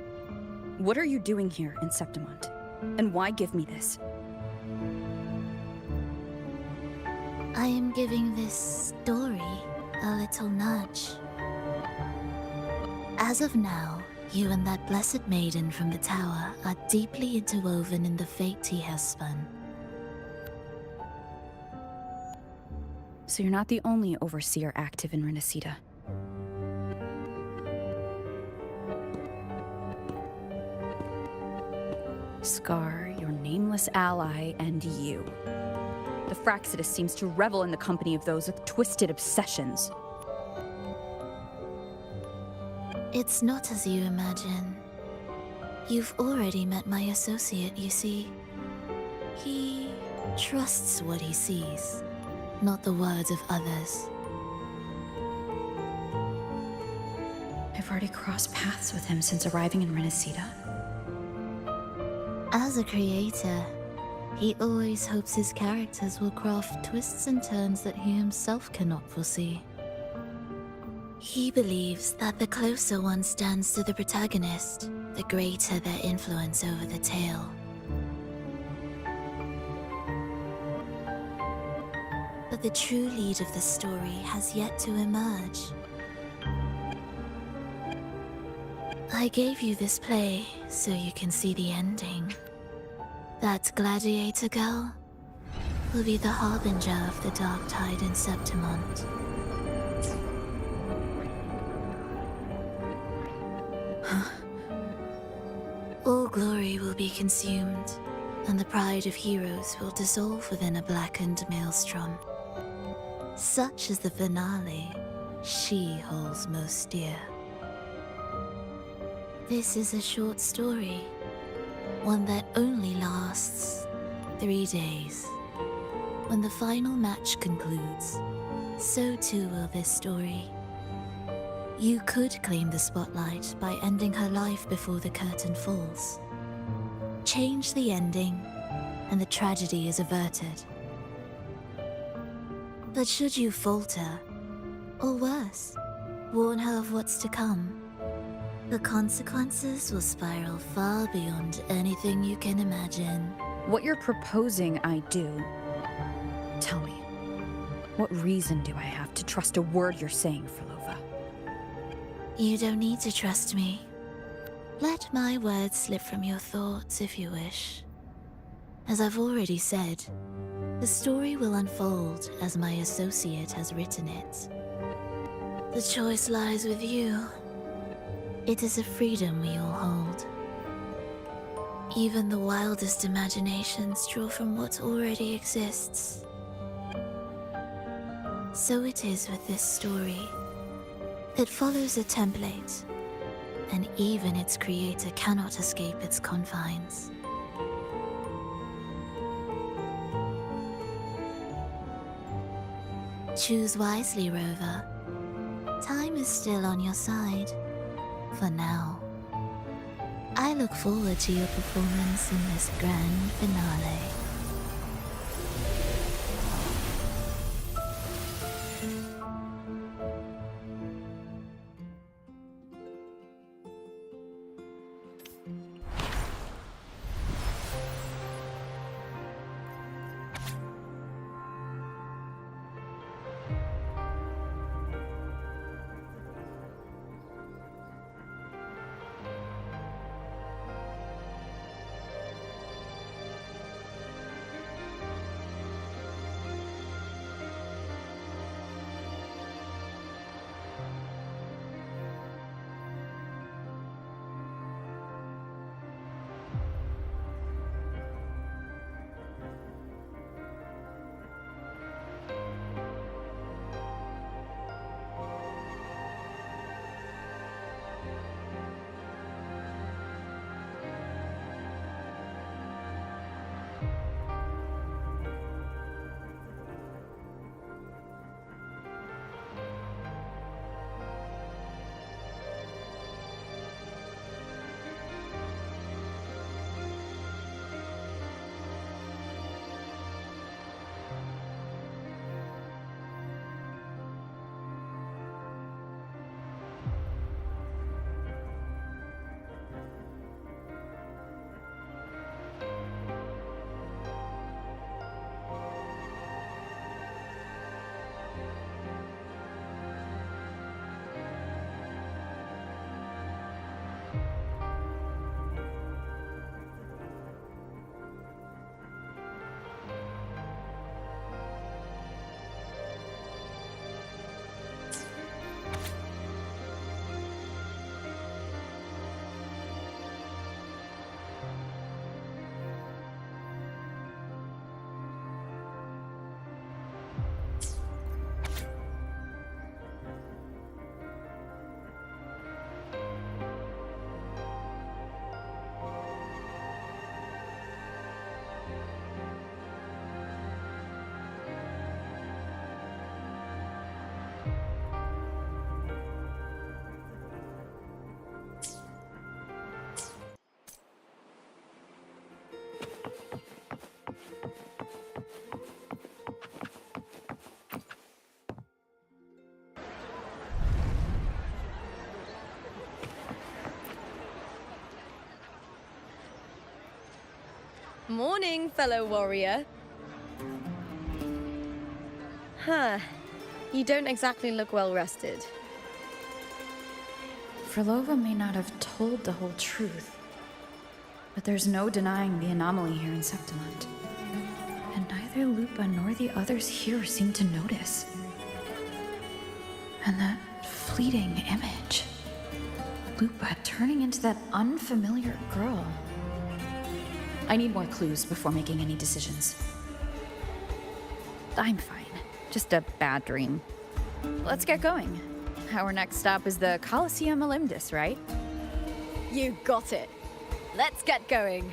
What are you doing here in Septimont? And why give me this? I am giving this story a little nudge. As of now, you and that blessed maiden from the tower are deeply interwoven in the fate he has spun. So you're not the only overseer active in Renacida. Scar, your nameless ally, and you. The Fraxidus seems to revel in the company of those with twisted obsessions. It's not as you imagine. You've already met my associate, you see. He trusts what he sees, not the words of others. I've already crossed paths with him since arriving in Renacida. As a creator, he always hopes his characters will craft twists and turns that he himself cannot foresee. He believes that the closer one stands to the protagonist, the greater their influence over the tale. But the true lead of the story has yet to emerge. I gave you this play so you can see the ending. That gladiator girl will be the harbinger of the dark tide in Septimont. All glory will be consumed, and the pride of heroes will dissolve within a blackened maelstrom. Such is the finale she holds most dear. This is a short story, one that only lasts 3 days. When the final match concludes, so too will this story. You could claim the spotlight by ending her life before the curtain falls. Change the ending, and the tragedy is averted. But should you falter, or worse, warn her of what's to come, the consequences will spiral far beyond anything you can imagine. What you're proposing I do. Tell me, what reason do I have to trust a word you're saying, Frolova? You don't need to trust me. Let my words slip from your thoughts if you wish. As I've already said, the story will unfold as my associate has written it. The choice lies with you. It is a freedom we all hold. Even the wildest imaginations draw from what already exists. So it is with this story. It follows a template, and even its creator cannot escape its confines. Choose wisely, Rover. Time is still on your side. For now. I look forward to your performance in this grand finale. Morning, fellow warrior. Huh. You don't exactly look well rested. Frolova may not have told the whole truth, but there's no denying the anomaly here in Septimont. And neither Lupa nor the others here seem to notice. And that fleeting image. Lupa turning into that unfamiliar girl. I need more clues before making any decisions. I'm fine. Just a bad dream. Let's get going. Our next stop is the Colosseum Olympus, right? You got it. Let's get going.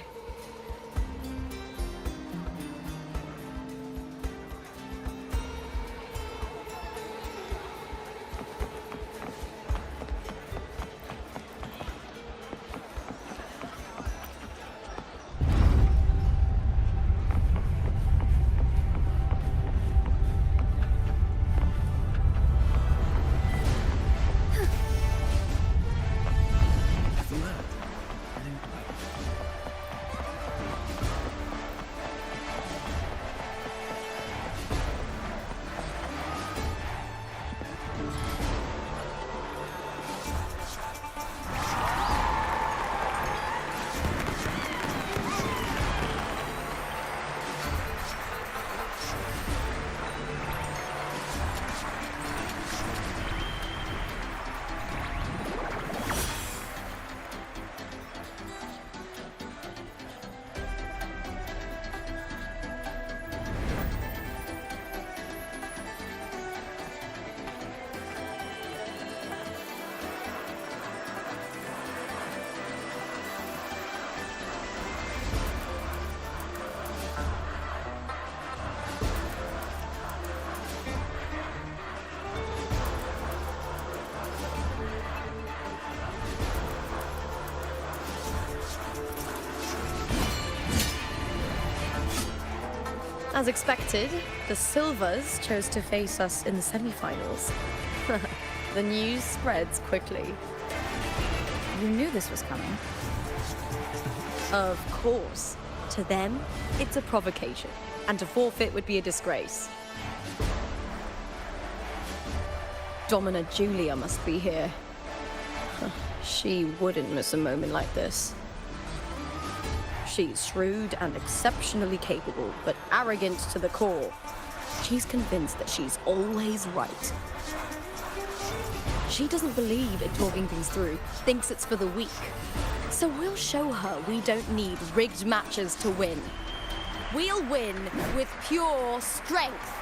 As expected, the Silvers chose to face us in the semi-finals. The news spreads quickly. You knew this was coming. Of course. To them, it's a provocation, and to forfeit would be a disgrace. Domina Julia must be here. She wouldn't miss a moment like this. She's shrewd and exceptionally capable, but arrogant to the core. She's convinced that she's always right. She doesn't believe in talking things through, thinks it's for the weak. So we'll show her we don't need rigged matches to win. We'll win with pure strength.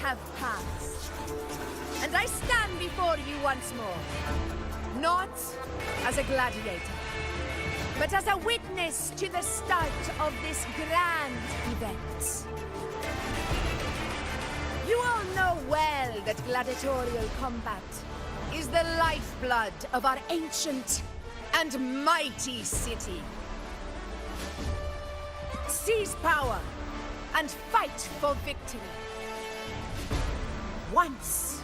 Have passed, and I stand before you once more, not as a gladiator, but as a witness to the start of this grand event. You all know well that gladiatorial combat is the lifeblood of our ancient and mighty city. Seize power and fight for victory. Once,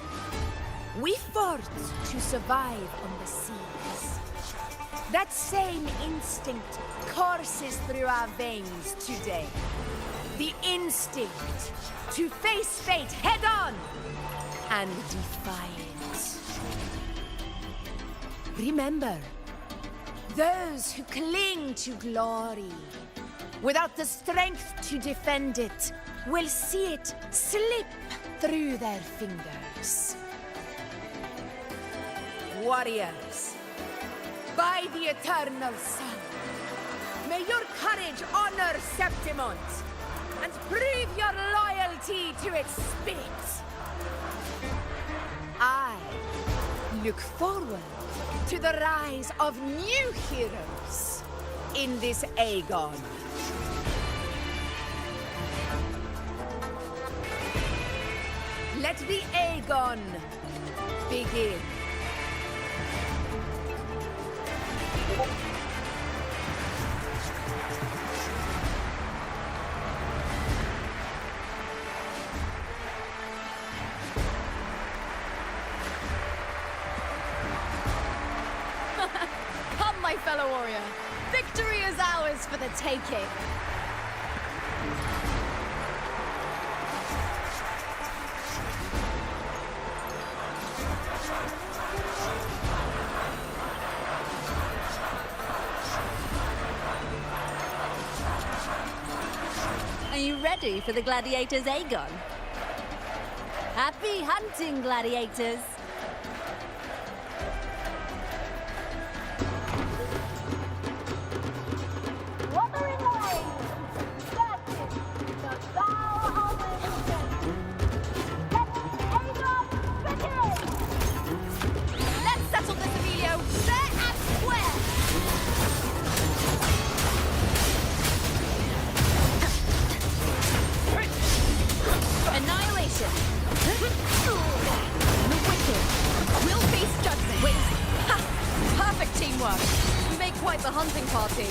we fought to survive on the seas. That same instinct courses through our veins today. The instinct to face fate head-on and defy it. Remember, those who cling to glory without the strength to defend it will see it slip through their fingers. Warriors, by the eternal sun, may your courage honor Septimont and prove your loyalty to its spirit. I look forward to the rise of new heroes in this Aegon. Let the Aegon begin. Come, my fellow warrior. Victory is ours for the taking. Are you ready for the gladiators, Aegon? Happy hunting, gladiators! Wuthering Wave! That is the vow of allegiance! Let Aegon begin! Let's settle this, Emilio, fair and square! Annihilation! The wicked will face judgment! Wait! Ha! Perfect teamwork! We make quite the hunting party.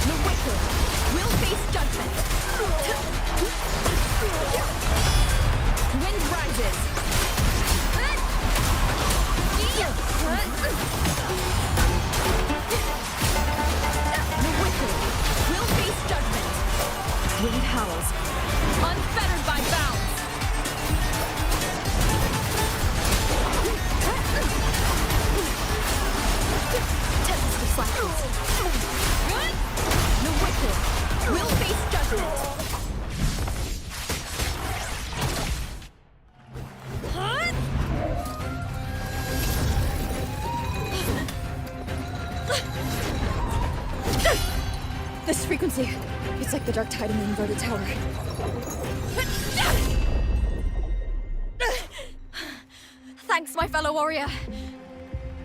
The wicked will face judgment! Wind rises! The wicked will face judgment. Wind howls, unfettered by bounds. Tempest of flashes. The wicked will face judgment. crazy. It's like the dark tide in the inverted tower. Thanks, my fellow warrior.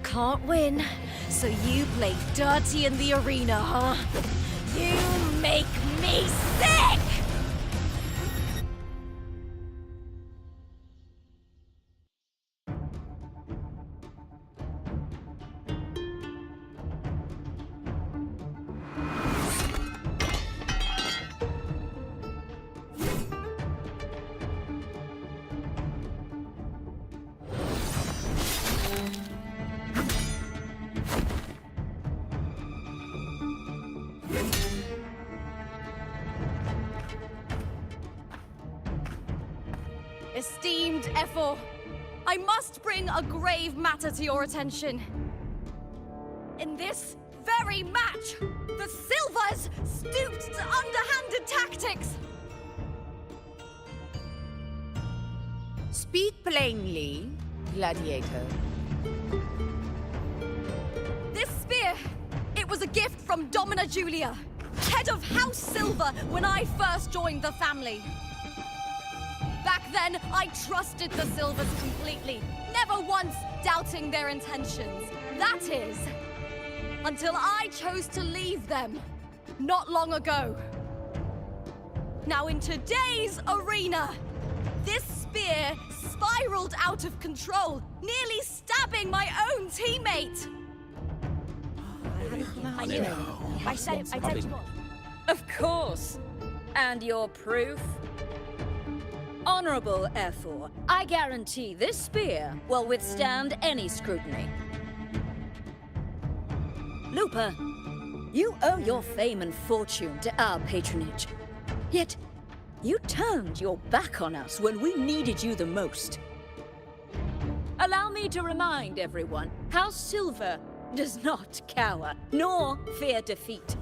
Can't win, so you play dirty in the arena, huh? You make me sick! Esteemed Ephor, I must bring a grave matter to your attention. In this very match, the Silvers stooped to underhanded tactics. Speak plainly, Gladiator. This spear, it was a gift from Domina Julia, head of House Silver, when I first joined the family. Back then, I trusted the Silvers completely, never once doubting their intentions. That is, until I chose to leave them, not long ago. Now in today's arena, this spear spiraled out of control, nearly stabbing my own teammate. I knew it. I said it. I said it. Of course. And your proof? Honorable Ephor, I guarantee this spear will withstand any scrutiny. Lupa, you owe your fame and fortune to our patronage. Yet, you turned your back on us when we needed you the most. Allow me to remind everyone, House Silver does not cower, nor fear defeat.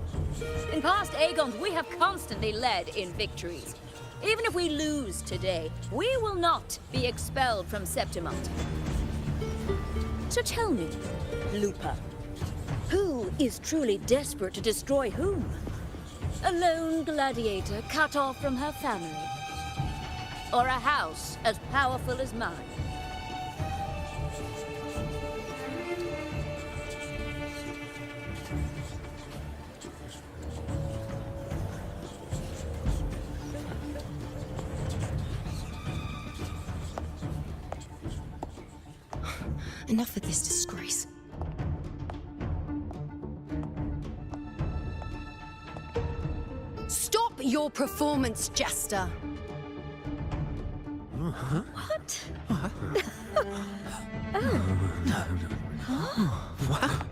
In past Aegons, we have constantly led in victories. Even if we lose today, we will not be expelled from Septimont. So tell me, Lupa, who is truly desperate to destroy whom? A lone gladiator cut off from her family? Or a house as powerful as mine? Enough of this disgrace. Stop your performance, Jester. What? What?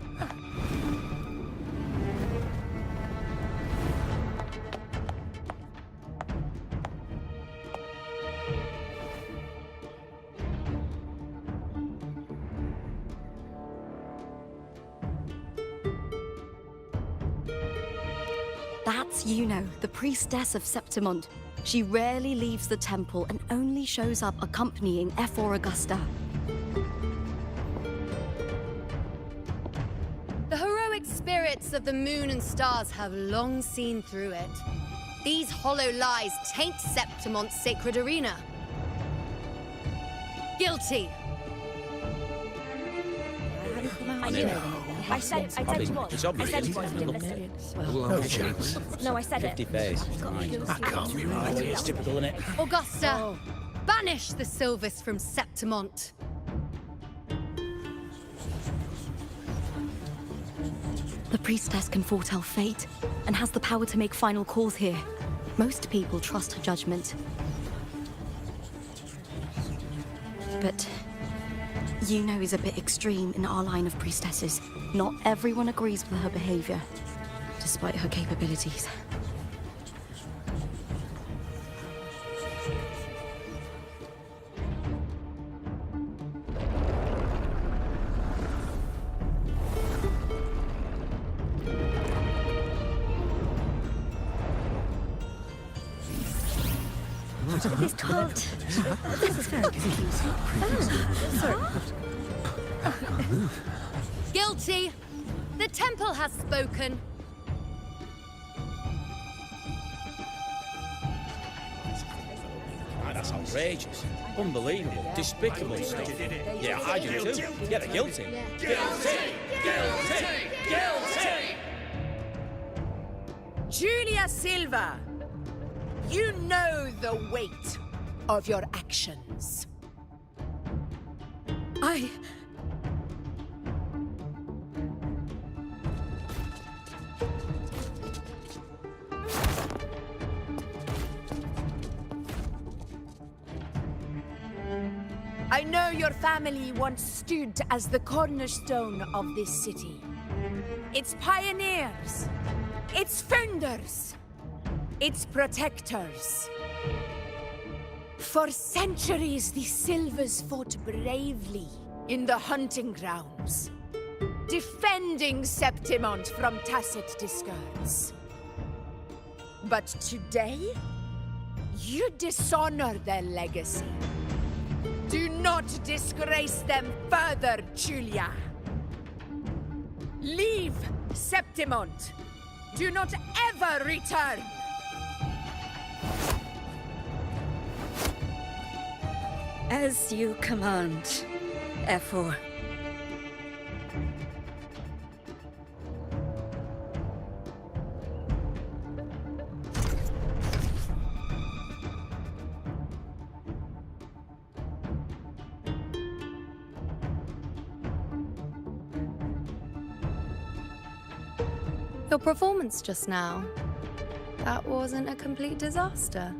That's Yuno, the priestess of Septimont. She rarely leaves the temple and only shows up accompanying Ephor Augusta. The heroic spirits of the moon and stars have long seen through it. These hollow lies taint Septimont's sacred arena. Guilty. I knew it. I said it. I said it was. It's obvious. I said it was. You didn't listen. No chance. No, I said it. 50 face. That can't be right. It's typical, isn't it? Augusta, banish the Silvers from Septimont. The priestess can foretell fate and has the power to make final calls here. Most people trust her judgment. But Yuno is a bit extreme in our line of priestesses. Not everyone agrees with her behavior, despite her capabilities. This can't. This is very confusing. Oh, sorry. Guilty. The temple has spoken. That's outrageous. Unbelievable. Despicable stuff. Yeah, I do too. Yeah, they're guilty. Guilty! Guilty! Guilty! Julia Silva, you know the weight of your actions. I know your family once stood as the cornerstone of this city. Its pioneers, its founders, its protectors. For centuries, the Silvers fought bravely in the hunting grounds, defending Septimont from tacit discards. But today, you dishonor their legacy. Do not disgrace them further, Julia. Leave Septimont. Do not ever return. As you command, Efor. Your performance just now, that wasn't a complete disaster.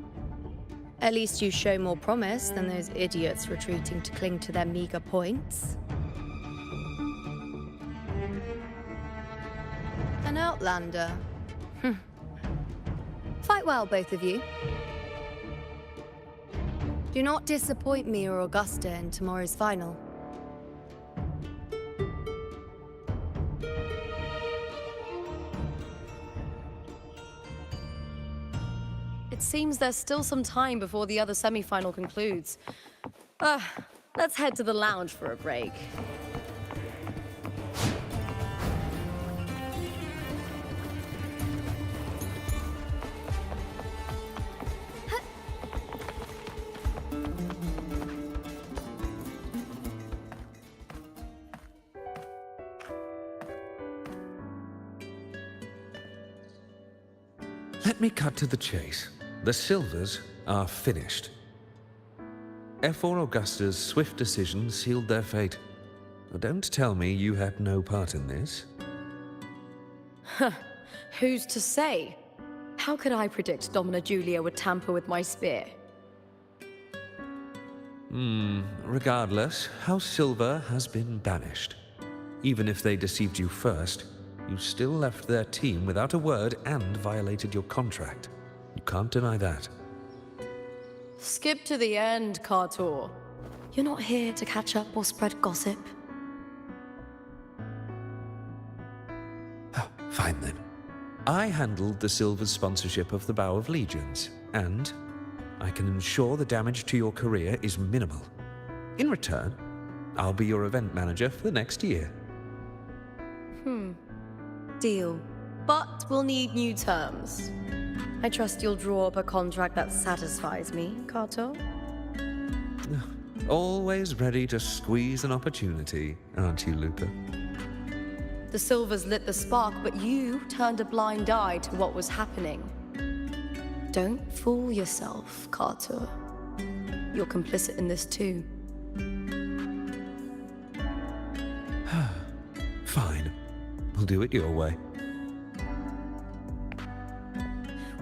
At least you show more promise than those idiots retreating to cling to their meager points. An outlander. Fight well, both of you. Do not disappoint me or Augusta in tomorrow's final. It seems there's still some time before the other semi-final concludes. Let's head to the lounge for a break. Let me cut to the chase. The Silvers are finished. Efor Augusta's swift decision sealed their fate. Don't tell me you had no part in this. Who's to say? How could I predict Domina Julia would tamper with my spear? Regardless, House Silver has been banished. Even if they deceived you first, you still left their team without a word and violated your contract. You can't deny that. Skip to the end, Kartor. You're not here to catch up or spread gossip. Fine then. I handled the Silver's sponsorship of the Bow of Legions, and I can ensure the damage to your career is minimal. In return, I'll be your event manager for the next year. Deal. But we'll need new terms. I trust you'll draw up a contract that satisfies me, Kartor. Always ready to squeeze an opportunity, aren't you, Lupa? The Silvers lit the spark, but you turned a blind eye to what was happening. Don't fool yourself, Kartor. You're complicit in this too. Fine. We'll do it your way.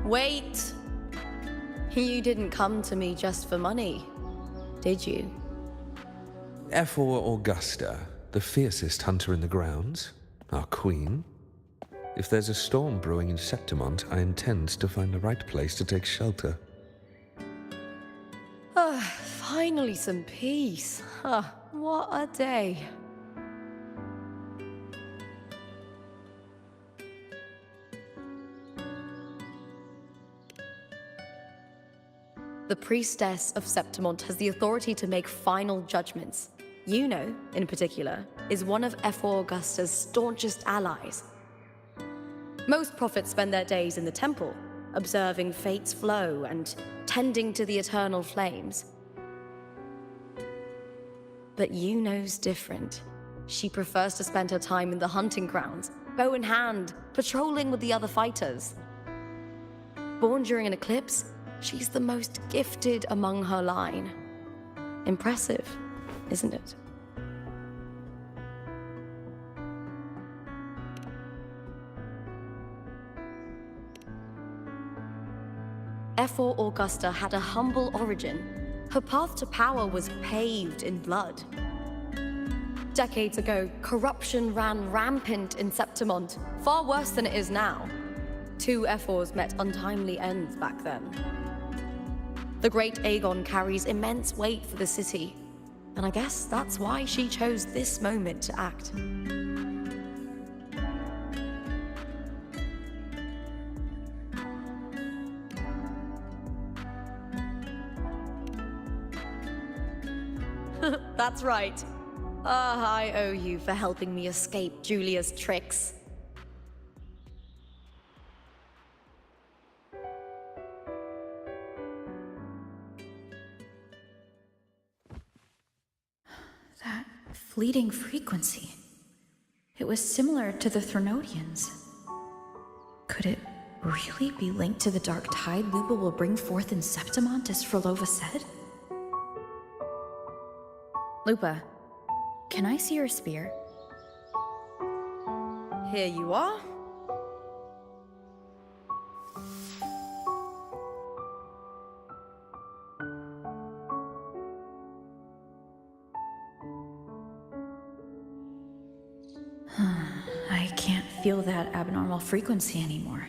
Wait! You didn't come to me just for money, did you? Efor Augusta, the fiercest hunter in the grounds, our queen. If there's a storm brewing in Septimont, I intend to find the right place to take shelter. Finally some peace. What a day. The Priestess of Septimont has the authority to make final judgments. Yuno, in particular, is one of Efor Augusta's staunchest allies. Most prophets spend their days in the temple, observing fate's flow and tending to the eternal flames. But Yuno's different. She prefers to spend her time in the hunting grounds, bow in hand, patrolling with the other fighters. Born during an eclipse, she's the most gifted among her line. Impressive, isn't it? F4 Augusta had a humble origin. Her path to power was paved in blood. Decades ago, corruption ran rampant in Septimont, far worse than it is now. 2 F4s met untimely ends back then. The great Aegon carries immense weight for the city, and I guess that's why she chose this moment to act. That's right. I owe you for helping me escape Julia's tricks. That fleeting frequency. It was similar to the Threnodians. Could it really be linked to the dark tide Lupa will bring forth in Septimont, as Frolova said? Lupa, can I see your spear? Here you are. I can't feel that abnormal frequency anymore.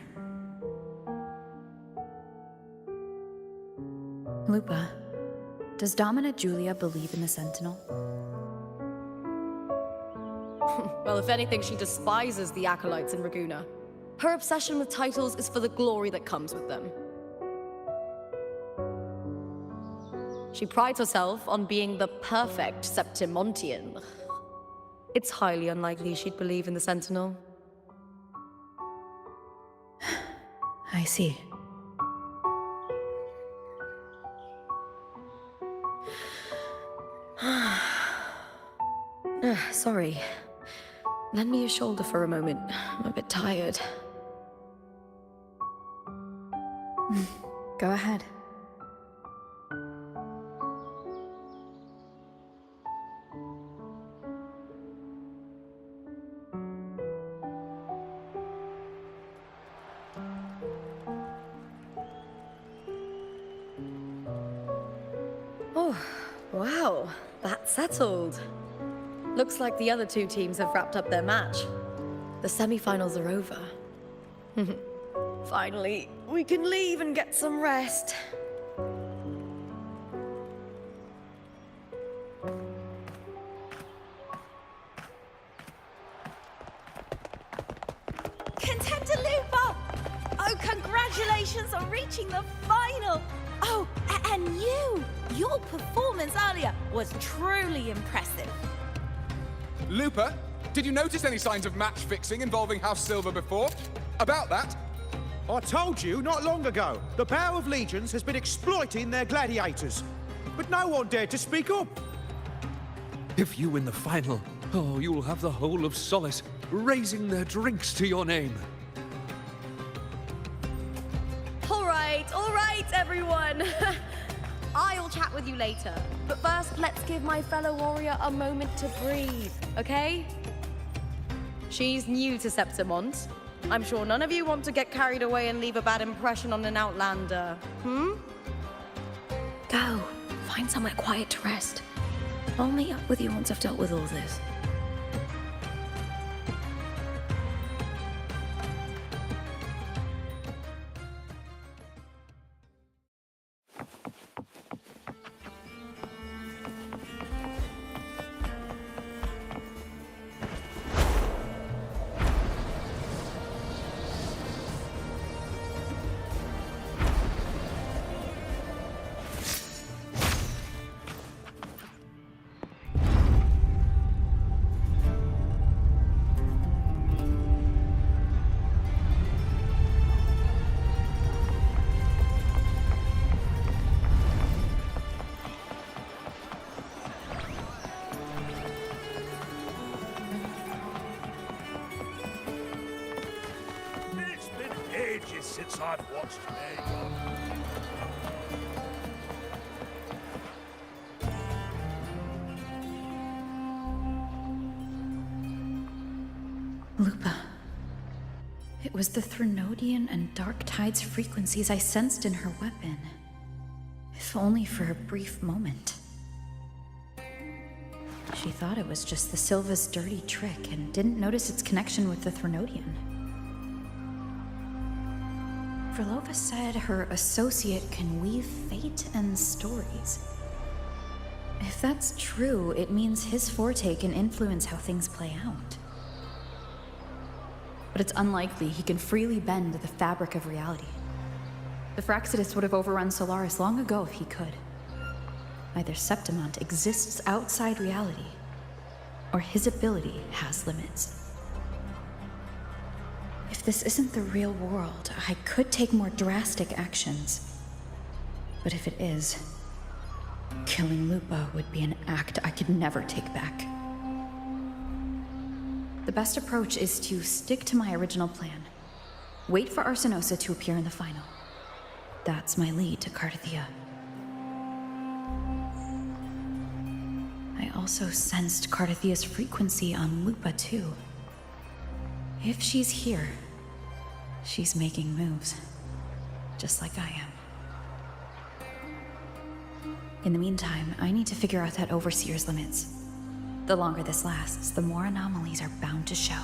Lupa, does Domina Julia believe in the Sentinel? Well, if anything, she despises the acolytes in Raguna. Her obsession with titles is for the glory that comes with them. She prides herself on being the perfect Septimontian. It's highly unlikely she'd believe in the Sentinel. I see. Sorry. Lend me your shoulder for a moment. I'm a bit tired. Go ahead. Oh, wow. That's settled. Looks like the other 2 teams have wrapped up their match. The semi-finals are over. Finally, we can leave and get some rest. Contender Lupa! Oh, congratulations on reaching the final! Oh, and your performance earlier was truly impressive. Lupa, did you notice any signs of match fixing involving House Silver before? About that? I told you not long ago, the power of legions has been exploiting their gladiators. But no one dared to speak up. If you win the final, oh, you'll have the whole of Solace raising their drinks to your name. All right, everyone. I'll chat with you later. But first, let's give my fellow warrior a moment to breathe, okay? She's new to Septimont. I'm sure none of you want to get carried away and leave a bad impression on an outlander, Go. Find somewhere quiet to rest. I'll meet up with you once I've dealt with all this. since I've watched Aegon. Lupa. It was the Threnodian and Dark Tide's frequencies I sensed in her weapon. If only for a brief moment. She thought it was just the Silva's dirty trick and didn't notice its connection with the Threnodian. Verlova said her associate can weave fate and stories. If that's true, it means his forte can influence how things play out. But it's unlikely he can freely bend the fabric of reality. The Fraxidus would have overrun Solaris long ago if he could. Either Septimont exists outside reality, or his ability has limits. If this isn't the real world, I could take more drastic actions. But if it is, killing Lupa would be an act I could never take back. The best approach is to stick to my original plan. Wait for Arsenosa to appear in the final. That's my lead to Cardathia. I also sensed Cardathia's frequency on Lupa too. If she's here, she's making moves, just like I am. In the meantime, I need to figure out that Overseer's limits. The longer this lasts, the more anomalies are bound to show.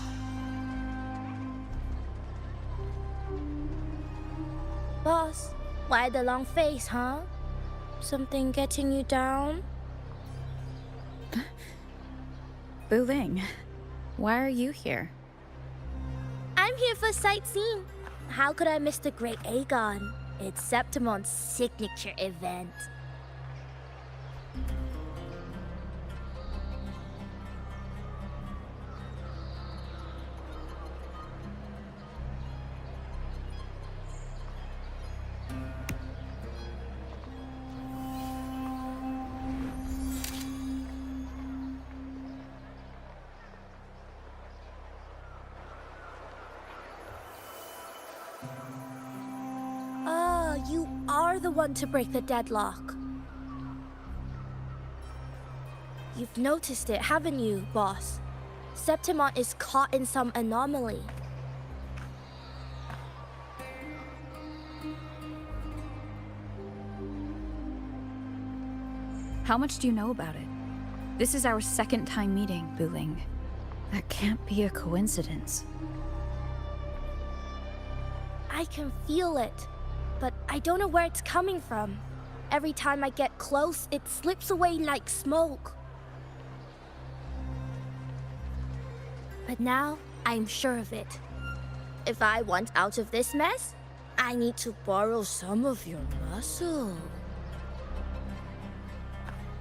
Boss, why the long face, huh? Something getting you down? Wuling, why are you here? I'm here for sightseeing. How could I miss the Great Aegon? It's Septimon's signature event. You are the one to break the deadlock. You've noticed it, haven't you, boss? Septimont is caught in some anomaly. How much do you know about it? This is our second time meeting, Wuling. That can't be a coincidence. I can feel it, but I don't know where it's coming from. Every time I get close, it slips away like smoke. But now, I'm sure of it. If I want out of this mess, I need to borrow some of your muscle.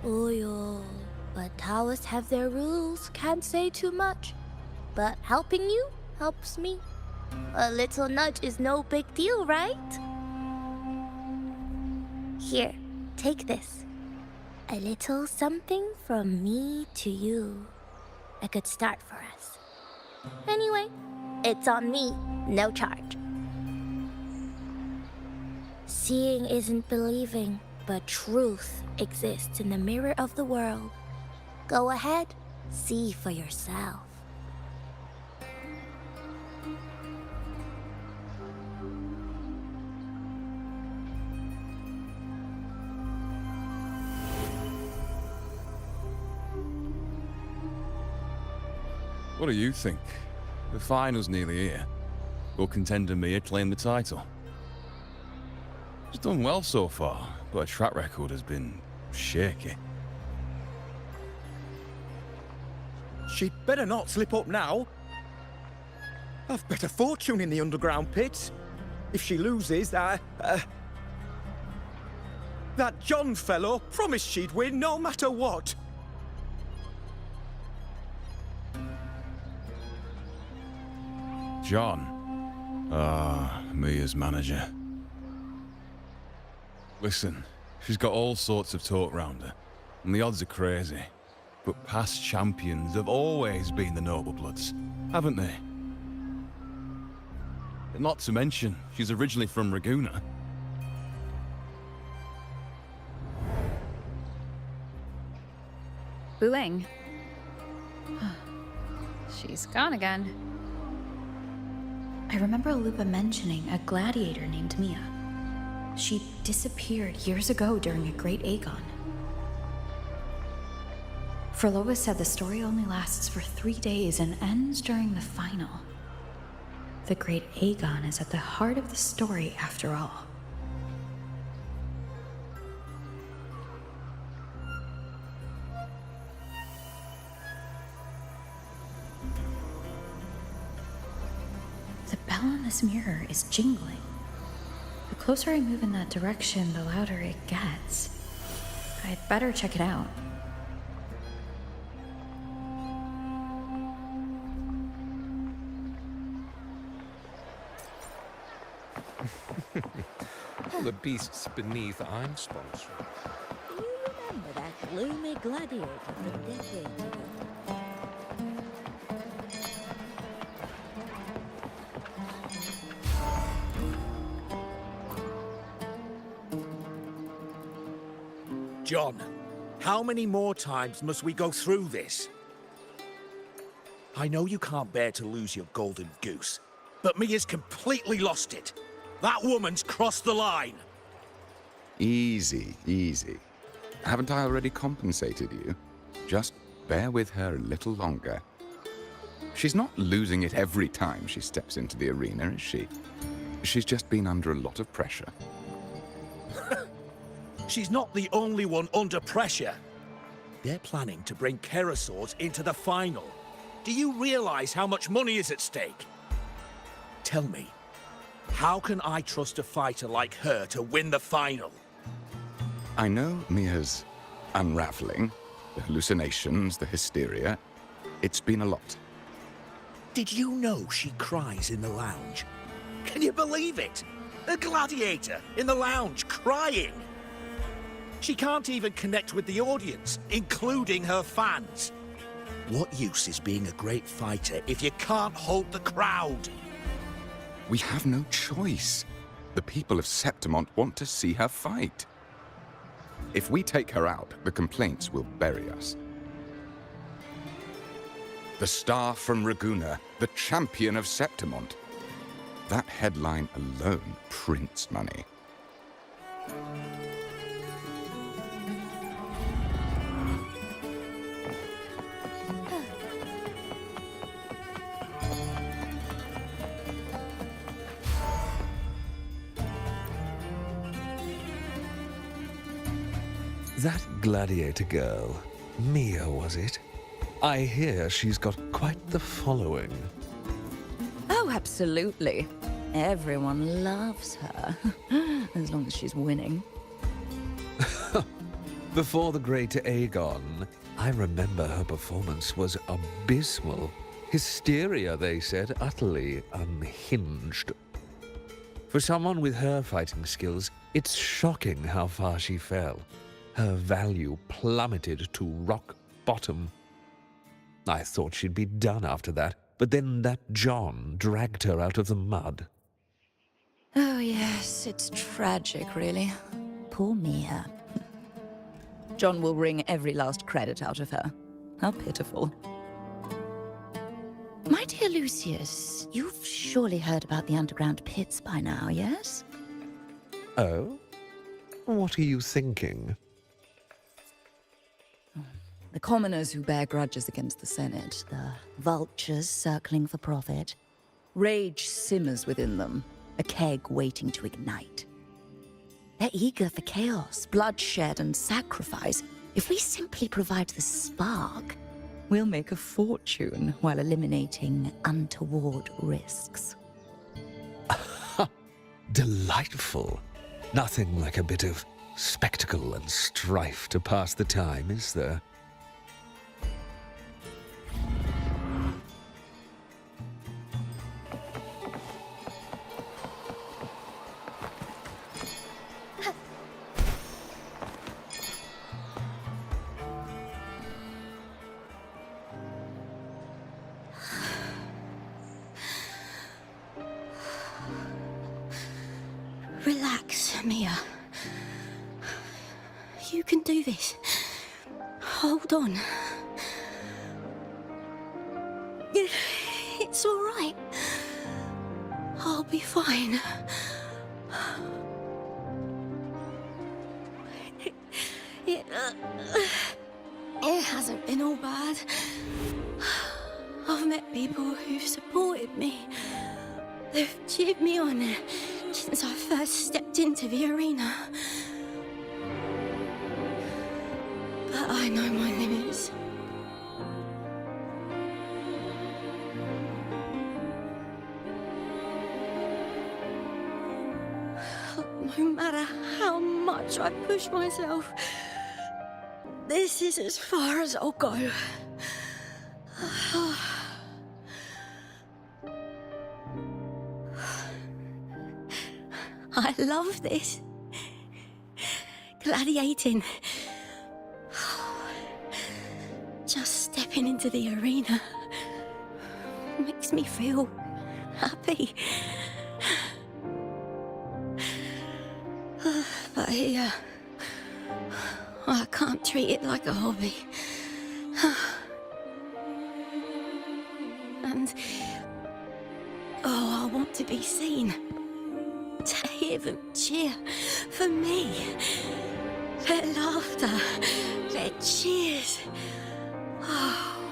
Oil. But Taoists have their rules, can't say too much. But helping you helps me. A little nudge is no big deal, right? Here, take this. A little something from me to you. A good start for us. Anyway, it's on me, no charge. Seeing isn't believing, but truth exists in the mirror of the world. Go ahead, see for yourself. What do you think? The final's nearly here. Will contender Mia claim the title? She's done well so far, but her track record has been shaky. She'd better not slip up now. I've bet a fortune in the underground pits. If she loses, that John fellow promised she'd win no matter what. John. Mia's manager. Listen, she's got all sorts of talk round her, and the odds are crazy. But past champions have always been the noble bloods, haven't they? Not to mention, she's originally from Raguna. Buling. She's gone again. I remember Lupa mentioning a gladiator named Mia. She disappeared years ago during a Great Aegon. Frolova said the story only lasts for 3 days and ends during the final. The Great Aegon is at the heart of the story after all. The bell on this mirror is jingling. The closer I move in that direction, the louder it gets. I'd better check it out. All the beasts beneath I'm sponsoring. Do you remember that gloomy gladiator from decades ago? John, how many more times must we go through this? I know you can't bear to lose your golden goose, but Mia's completely lost it. That woman's crossed the line. Easy, easy. Haven't I already compensated you? Just bear with her a little longer. She's not losing it every time she steps into the arena, is she? She's just been under a lot of pressure. She's not the only one under pressure. They're planning to bring Kerasaurs into the final. Do you realize how much money is at stake? Tell me, how can I trust a fighter like her to win the final? I know Mia's unraveling, the hallucinations, the hysteria. It's been a lot. Did you know she cries in the lounge? Can you believe it? A gladiator in the lounge crying. She can't even connect with the audience, including her fans. What use is being a great fighter if you can't hold the crowd? We have no choice. The people of Septimont want to see her fight. If we take her out, the complaints will bury us. The star from Raguna, the champion of Septimont. That headline alone prints money. That gladiator girl, Mia, was it? I hear she's got quite the following. Oh, absolutely. Everyone loves her, as long as she's winning. Before the Great Aegon, I remember her performance was abysmal. Hysteria, they said, utterly unhinged. For someone with her fighting skills, it's shocking how far she fell. Her value plummeted to rock bottom. I thought she'd be done after that, but then that John dragged her out of the mud. Oh yes, it's tragic, really. Poor Mia. John will wring every last credit out of her. How pitiful. My dear Lucius, you've surely heard about the underground pits by now, yes? Oh? What are you thinking? The commoners who bear grudges against the Senate, the vultures circling for profit. Rage simmers within them, a keg waiting to ignite. They're eager for chaos, bloodshed, and sacrifice. If we simply provide the spark, we'll make a fortune while eliminating untoward risks. Delightful. Nothing like a bit of spectacle and strife to pass the time, is there? Relax, Mia. You can do this. Hold on. It's all right. I'll be fine. It hasn't been all bad. I've met people who've supported me. They've cheered me on since I first stepped into the arena. But I know my limits. No matter how much I push myself, this is as far as I'll go. I love this. Gladiating. Just stepping into the arena makes me feel happy. But here, I can't treat it like a hobby. And, I want to be seen. To hear them cheer for me. Their laughter, their cheers. Oh,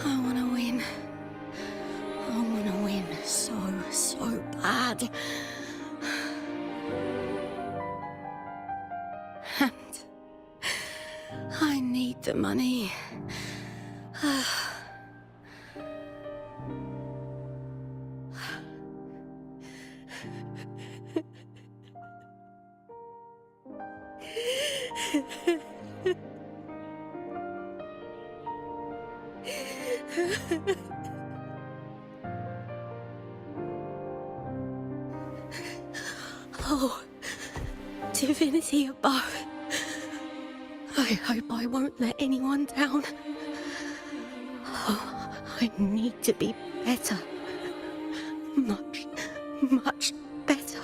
I want to win. I want to win so bad. And I need the money. Oh, divinity above. I hope I won't let anyone down. Oh, I need to be better. Much better.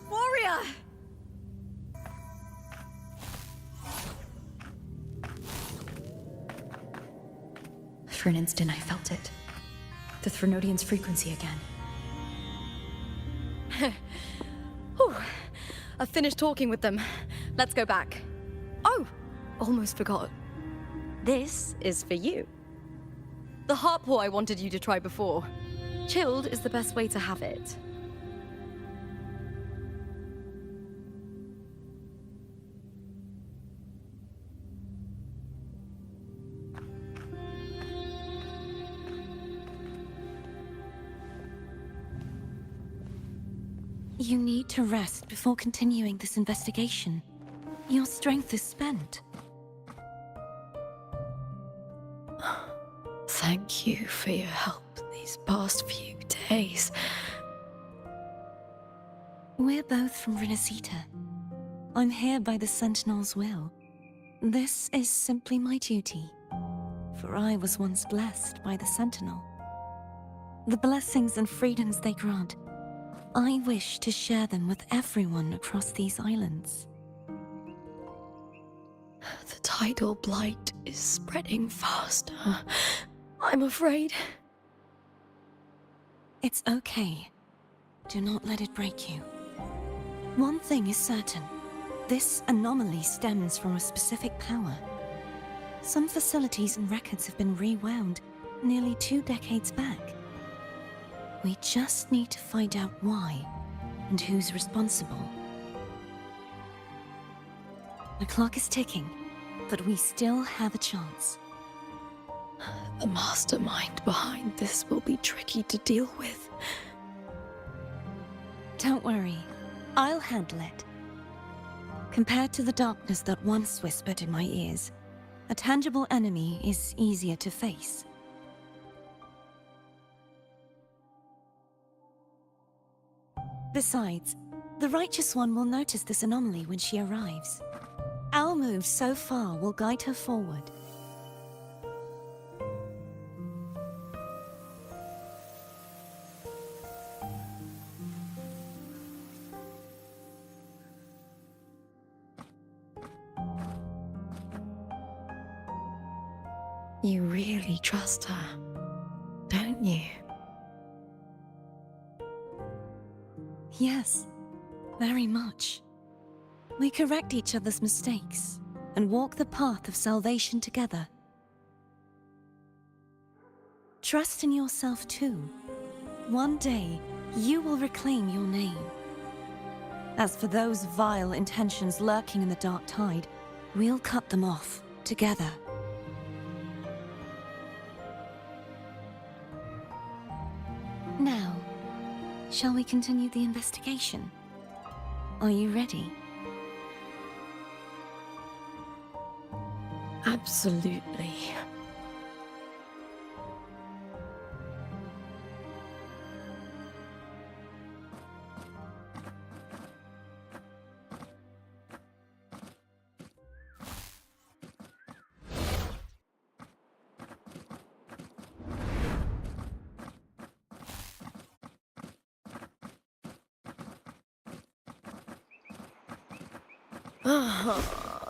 Warrior! For an instant, I felt it. The Threnodian's frequency again. Whew. I've finished talking with them. Let's go back. Oh, almost forgot. This is for you. The harpor I wanted you to try before. Chilled is the best way to have it. You need to rest before continuing this investigation. Your strength is spent. Thank you for your help these past few days. We're both from Renacita. I'm here by the Sentinel's will. This is simply my duty, for I was once blessed by the Sentinel. The blessings and freedoms they grant, I wish to share them with everyone across these islands. The tidal blight is spreading faster. I'm afraid. It's okay. Do not let it break you. One thing is certain. This anomaly stems from a specific power. Some facilities and records have been rewound nearly 2 decades back. We just need to find out why and who's responsible. The clock is ticking, but we still have a chance. The mastermind behind this will be tricky to deal with. Don't worry. I'll handle it. Compared to the darkness that once whispered in my ears, a tangible enemy is easier to face. Besides, the Righteous One will notice this anomaly when she arrives. Our move so far will guide her forward. You really trust her, don't you? Yes, very much. We correct each other's mistakes and walk the path of salvation together. Trust in yourself too. One day, you will reclaim your name. As for those vile intentions lurking in the dark tide, we'll cut them off together. Now, shall we continue the investigation? Are you ready? Absolutely.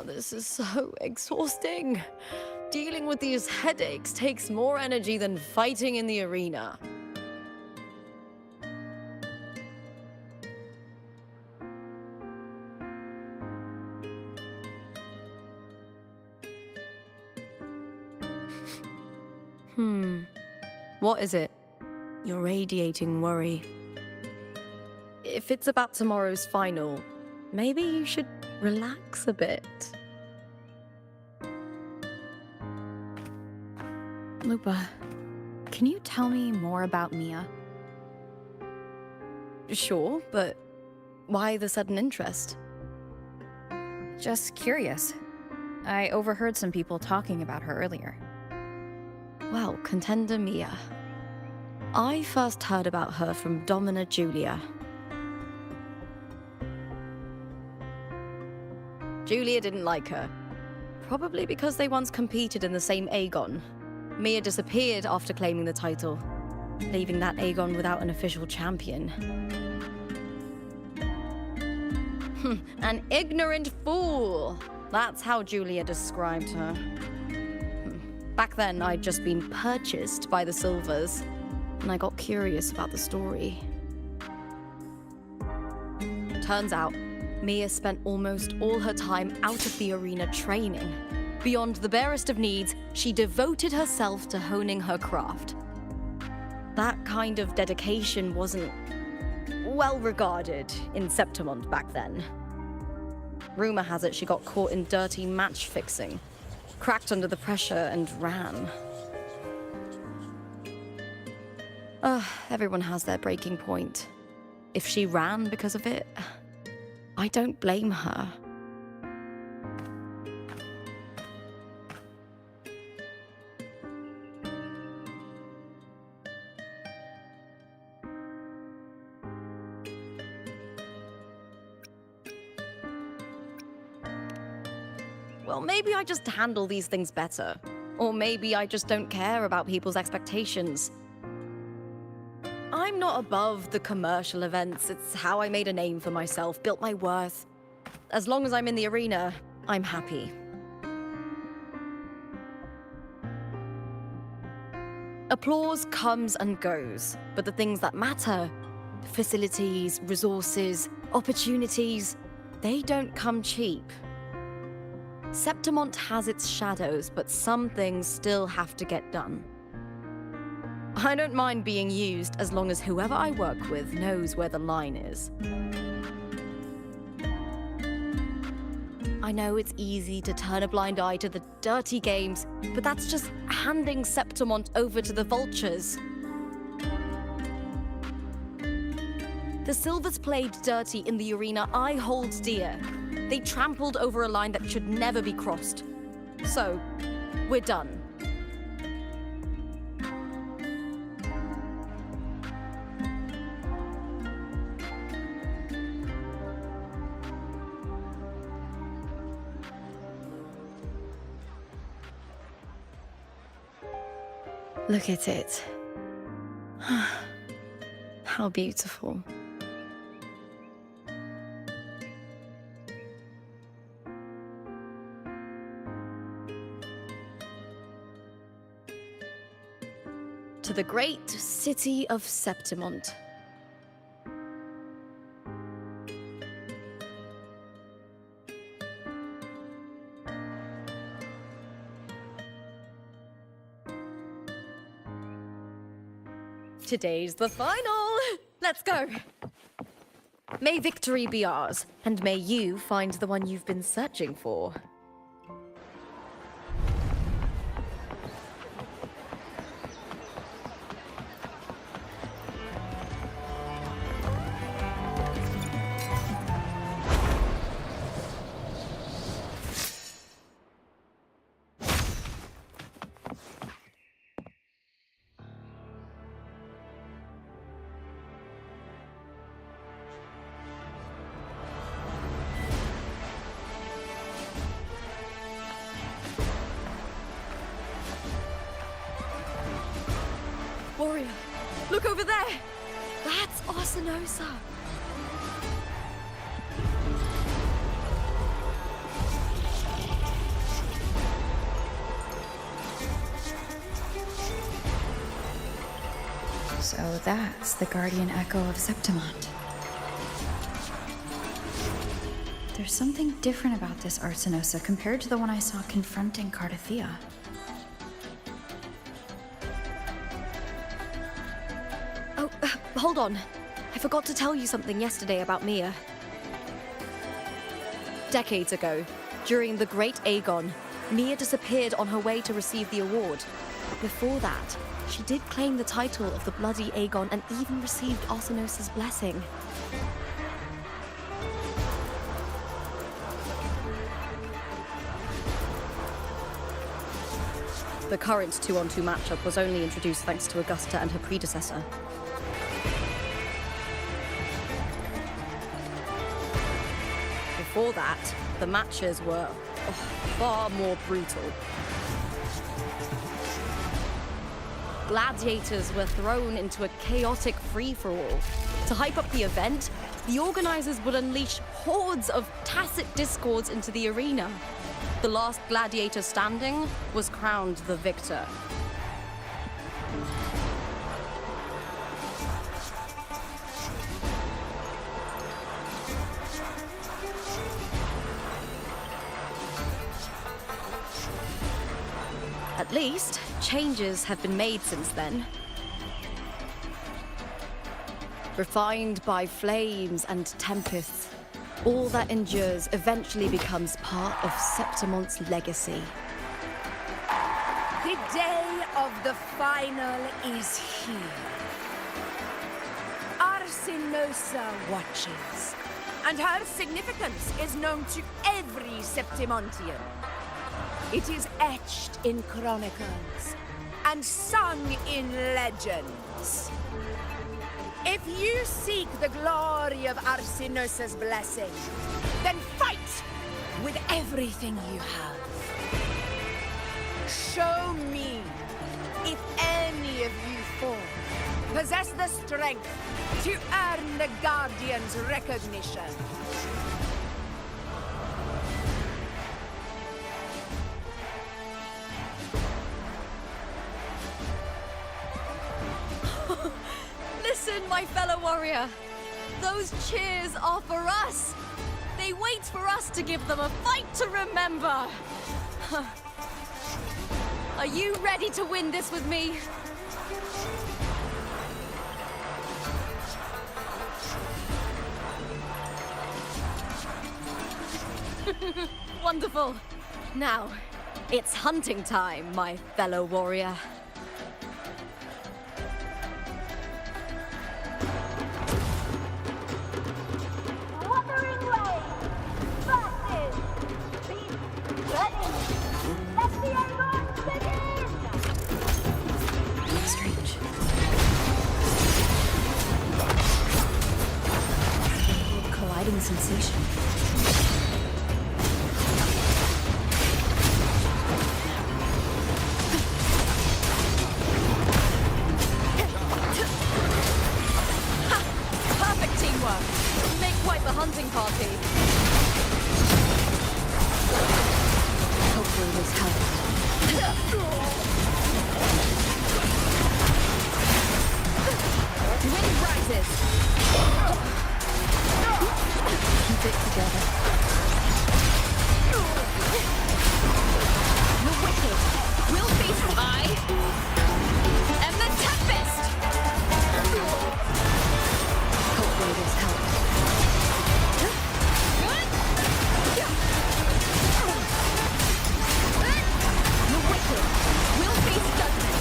This is so exhausting. Dealing with these headaches takes more energy than fighting in the arena. What is it? You're radiating worry. If it's about tomorrow's final, maybe you should relax a bit. Lupa, can you tell me more about Mia? Sure, but why the sudden interest? Just curious. I overheard some people talking about her earlier. Well, contender Mia. I first heard about her from Domina Julia. Julia didn't like her. Probably because they once competed in the same Aegon. Mia disappeared after claiming the title, leaving that Aegon without an official champion. An ignorant fool! That's how Julia described her. Back then, I'd just been purchased by the Silvers, and I got curious about the story. Turns out, Mia spent almost all her time out of the arena training. Beyond the barest of needs, she devoted herself to honing her craft. That kind of dedication wasn't well regarded in Septimont back then. Rumor has it she got caught in dirty match fixing, cracked under the pressure and ran. Everyone has their breaking point. If she ran because of it, I don't blame her. Well, maybe I just handle these things better. Or maybe I just don't care about people's expectations. I'm not above the commercial events. It's how I made a name for myself, built my worth. As long as I'm in the arena, I'm happy. Applause comes and goes, but the things that matter, facilities, resources, opportunities, they don't come cheap. Septimont has its shadows, but some things still have to get done. I don't mind being used as long as whoever I work with knows where the line is. I know it's easy to turn a blind eye to the dirty games, but that's just handing Septimont over to the vultures. The Silvers played dirty in the arena I hold dear. They trampled over a line that should never be crossed. So, we're done. Look at it. How beautiful. To the great city of Septimont. Today's the final! Let's go! May victory be ours, and may you find the one you've been searching for. Warrior, look over there! That's Arsinosa! So that's the guardian echo of Septimont. There's something different about this Arsinosa compared to the one I saw confronting Cardathea. Oh, hold on. I forgot to tell you something yesterday about Mia. Decades ago, during the Great Aegon, Mia disappeared on her way to receive the award. Before that, she did claim the title of the Bloody Aegon and even received Arsinosa's blessing. The current 2-on-2 matchup was only introduced thanks to Augusta and her predecessor. Before that, the matches were far more brutal. Gladiators were thrown into a chaotic free-for-all. To hype up the event, the organizers would unleash hordes of tacit discords into the arena. The last gladiator standing was crowned the victor. At least, changes have been made since then. Refined by flames and tempests, all that endures eventually becomes part of Septimont's legacy. The day of the final is here. Arsinosa watches, and her significance is known to every Septimontian. It is etched in chronicles and sung in legends. If you seek the glory of Arsinosa's blessing, then fight with everything you have. Show me if any of you four possess the strength to earn the Guardian's recognition. Listen, my fellow warrior. Those cheers are for us. They wait for us to give them a fight to remember. Are you ready to win this with me? Wonderful! Now, it's hunting time, my fellow warrior. Wuthering Wave versus Beast Ready. Let the Aegon begin! Strange. Colliding sensation. Perfect teamwork! You make quite the hunting party. Hopefully this helps. Wind rises! Keep it together. The wicked will feast I and the tempest! Hopefully this helps. The wicked will face judgment!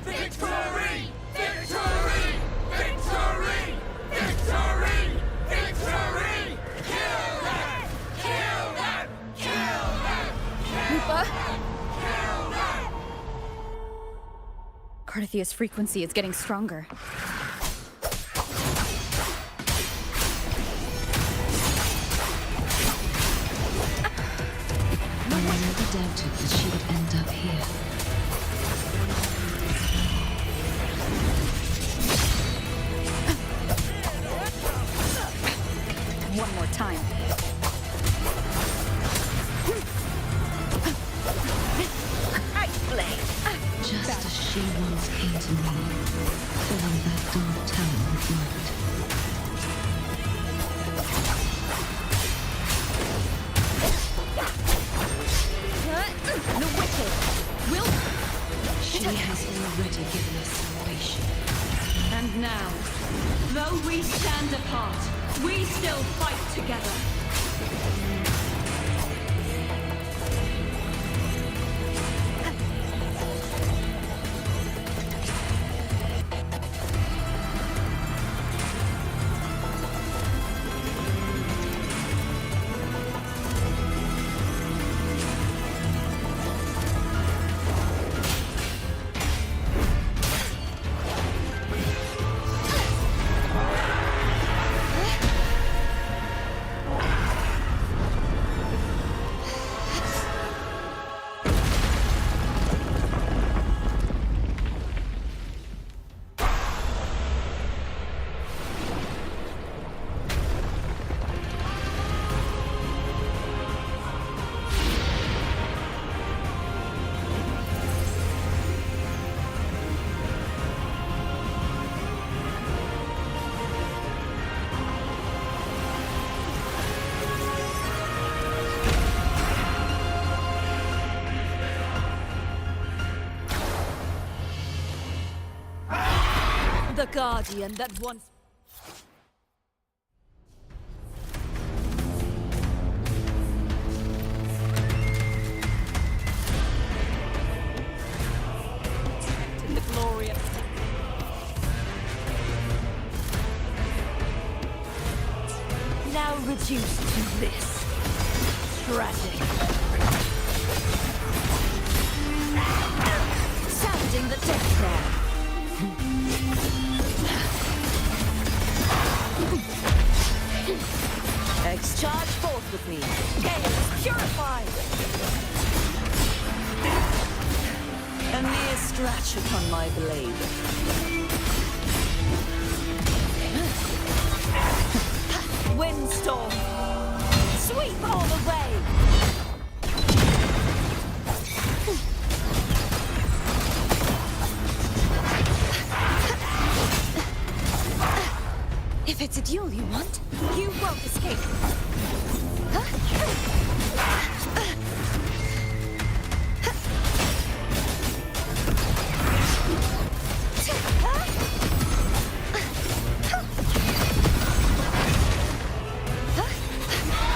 Victory! Victory! Victory! Victory! Victory! Kill them! Kill them! Kill them! Lupa? Carthathia's frequency is getting stronger. I never doubted that she would end up here. One more time. Ice blade! Just as she once came to me, filling that dark tower with light. The wicked will... She has already given us salvation. And now, though we stand apart, we still fight together. The guardian that once... in the glorious... Now reduced to this. Tragic. Sounding the death knell. Charge forth with me. Gales purified. A mere scratch upon my blade. Windstorm. Sweep all away. If If it's a duel you want, you won't escape.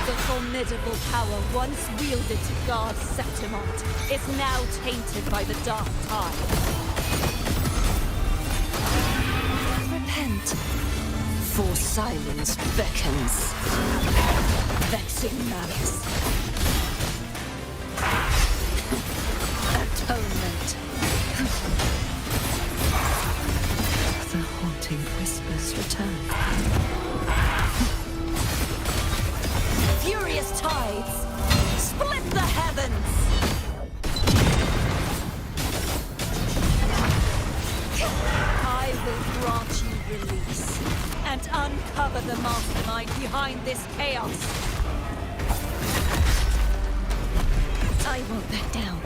The formidable power once wielded to guard Septimont is now tainted by the dark tide. Repent, for silence beckons. Vexing malice. Atonement. The haunting whispers return. Furious tides, split the heavens! I will grant you release and uncover the mastermind behind this chaos. I won't back down.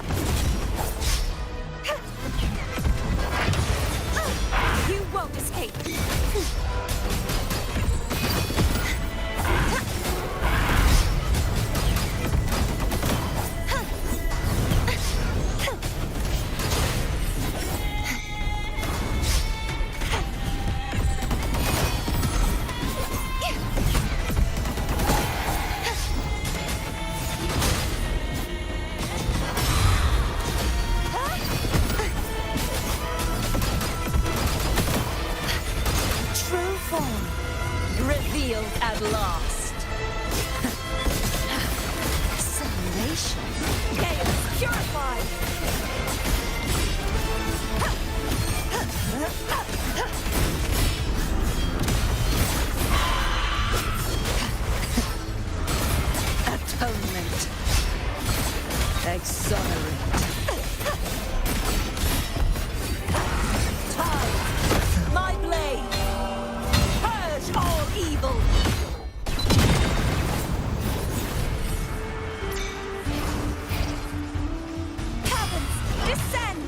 You won't escape. Revealed at last. Salvation. Chaos purified. Atonement. Exonerate. Time. My blade. Purge all evil! Caverns, descend!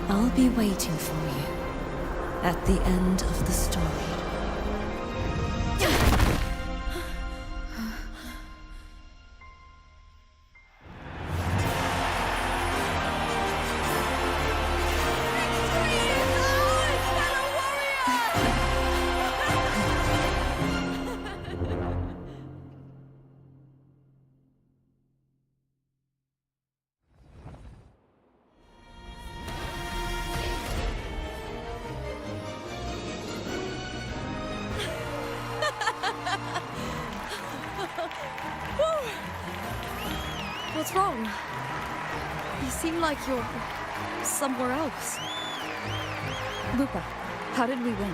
I'll be waiting for you at the end of the story. What's wrong? You seem like you're somewhere else. Lupa, how did we win?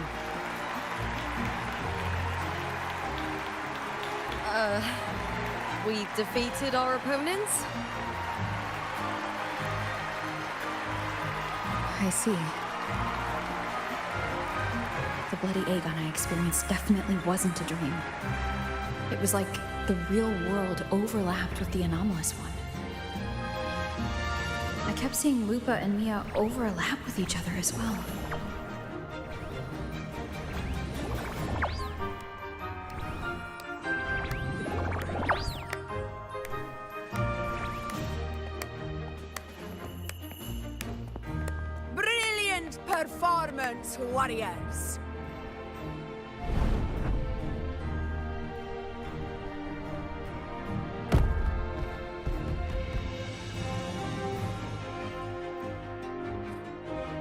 We defeated our opponents? I see. The bloody Aegon I experienced definitely wasn't a dream. It was like the real world overlapped with the anomalous one. I kept seeing Lupa and Mia overlap with each other as well. Paramount's warriors.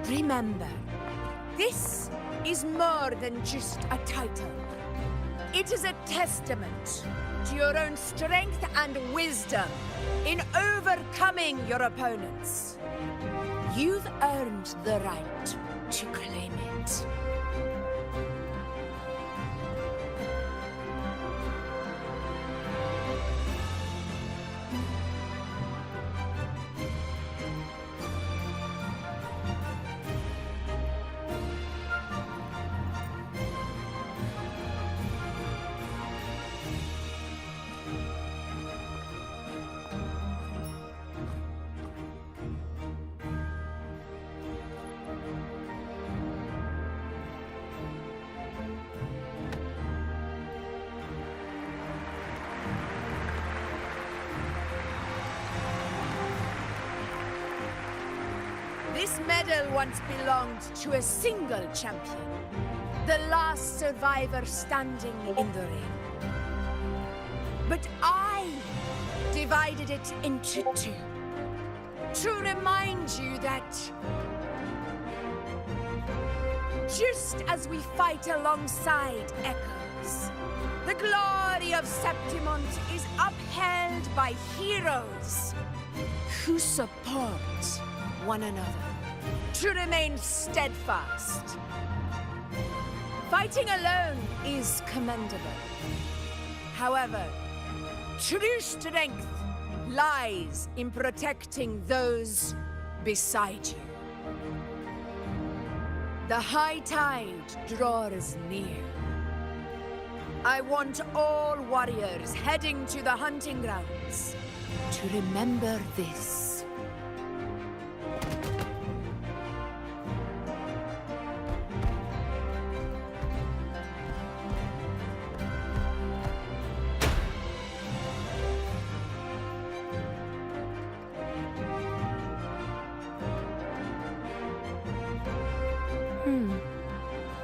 Remember, this is more than just a title. It is a testament to your own strength and wisdom in overcoming your opponents. You've earned the right to claim it. This medal once belonged to a single champion, the last survivor standing in the ring. But I divided it into two, to remind you that just as we fight alongside echoes, the glory of Septimont is upheld by heroes who support one another, to remain steadfast. Fighting alone is commendable. However, true strength lies in protecting those beside you. The high tide draws near. I want all warriors heading to the hunting grounds to remember this.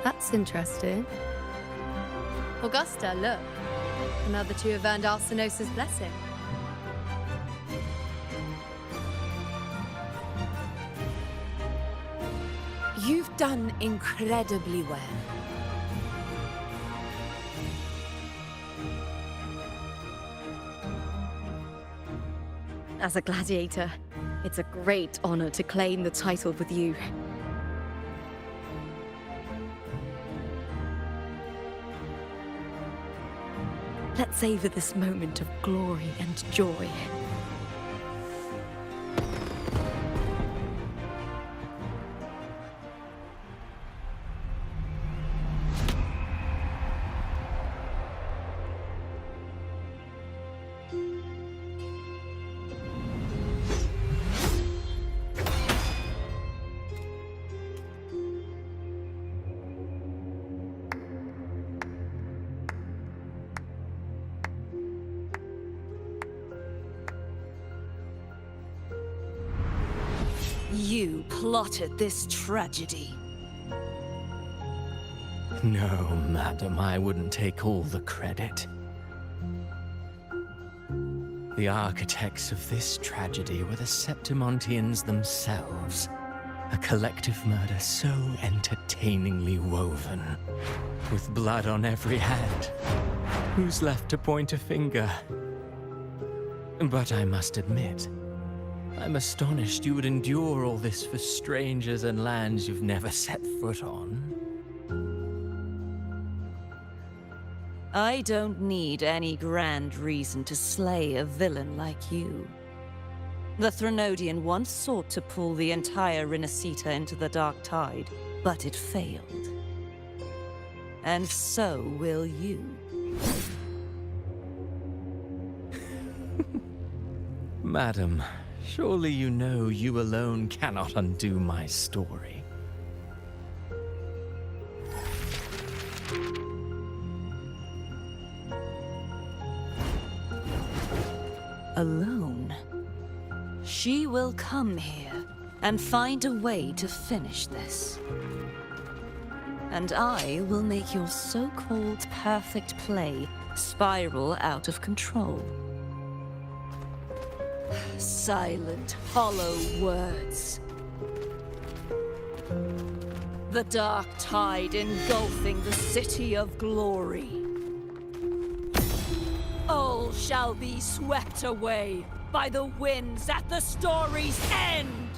That's interesting. Augusta, look. Another two have earned Arsenos's blessing. You've done incredibly well. As a gladiator, it's a great honor to claim the title with you. Let's savor this moment of glory and joy. You plotted this tragedy. No, madam, I wouldn't take all the credit. The architects of this tragedy were the Septimontians themselves. A collective murder so entertainingly woven, with blood on every hand. Who's left to point a finger? But I must admit, I'm astonished you would endure all this for strangers and lands you've never set foot on. I don't need any grand reason to slay a villain like you. The Threnodian once sought to pull the entire Rinascita into the Dark Tide, but it failed. And so will you. Madam, surely you know you alone cannot undo my story. Alone? She will come here and find a way to finish this. And I will make your so-called perfect play spiral out of control. Silent, hollow words. The dark tide engulfing the city of glory. All shall be swept away by the winds at the story's end!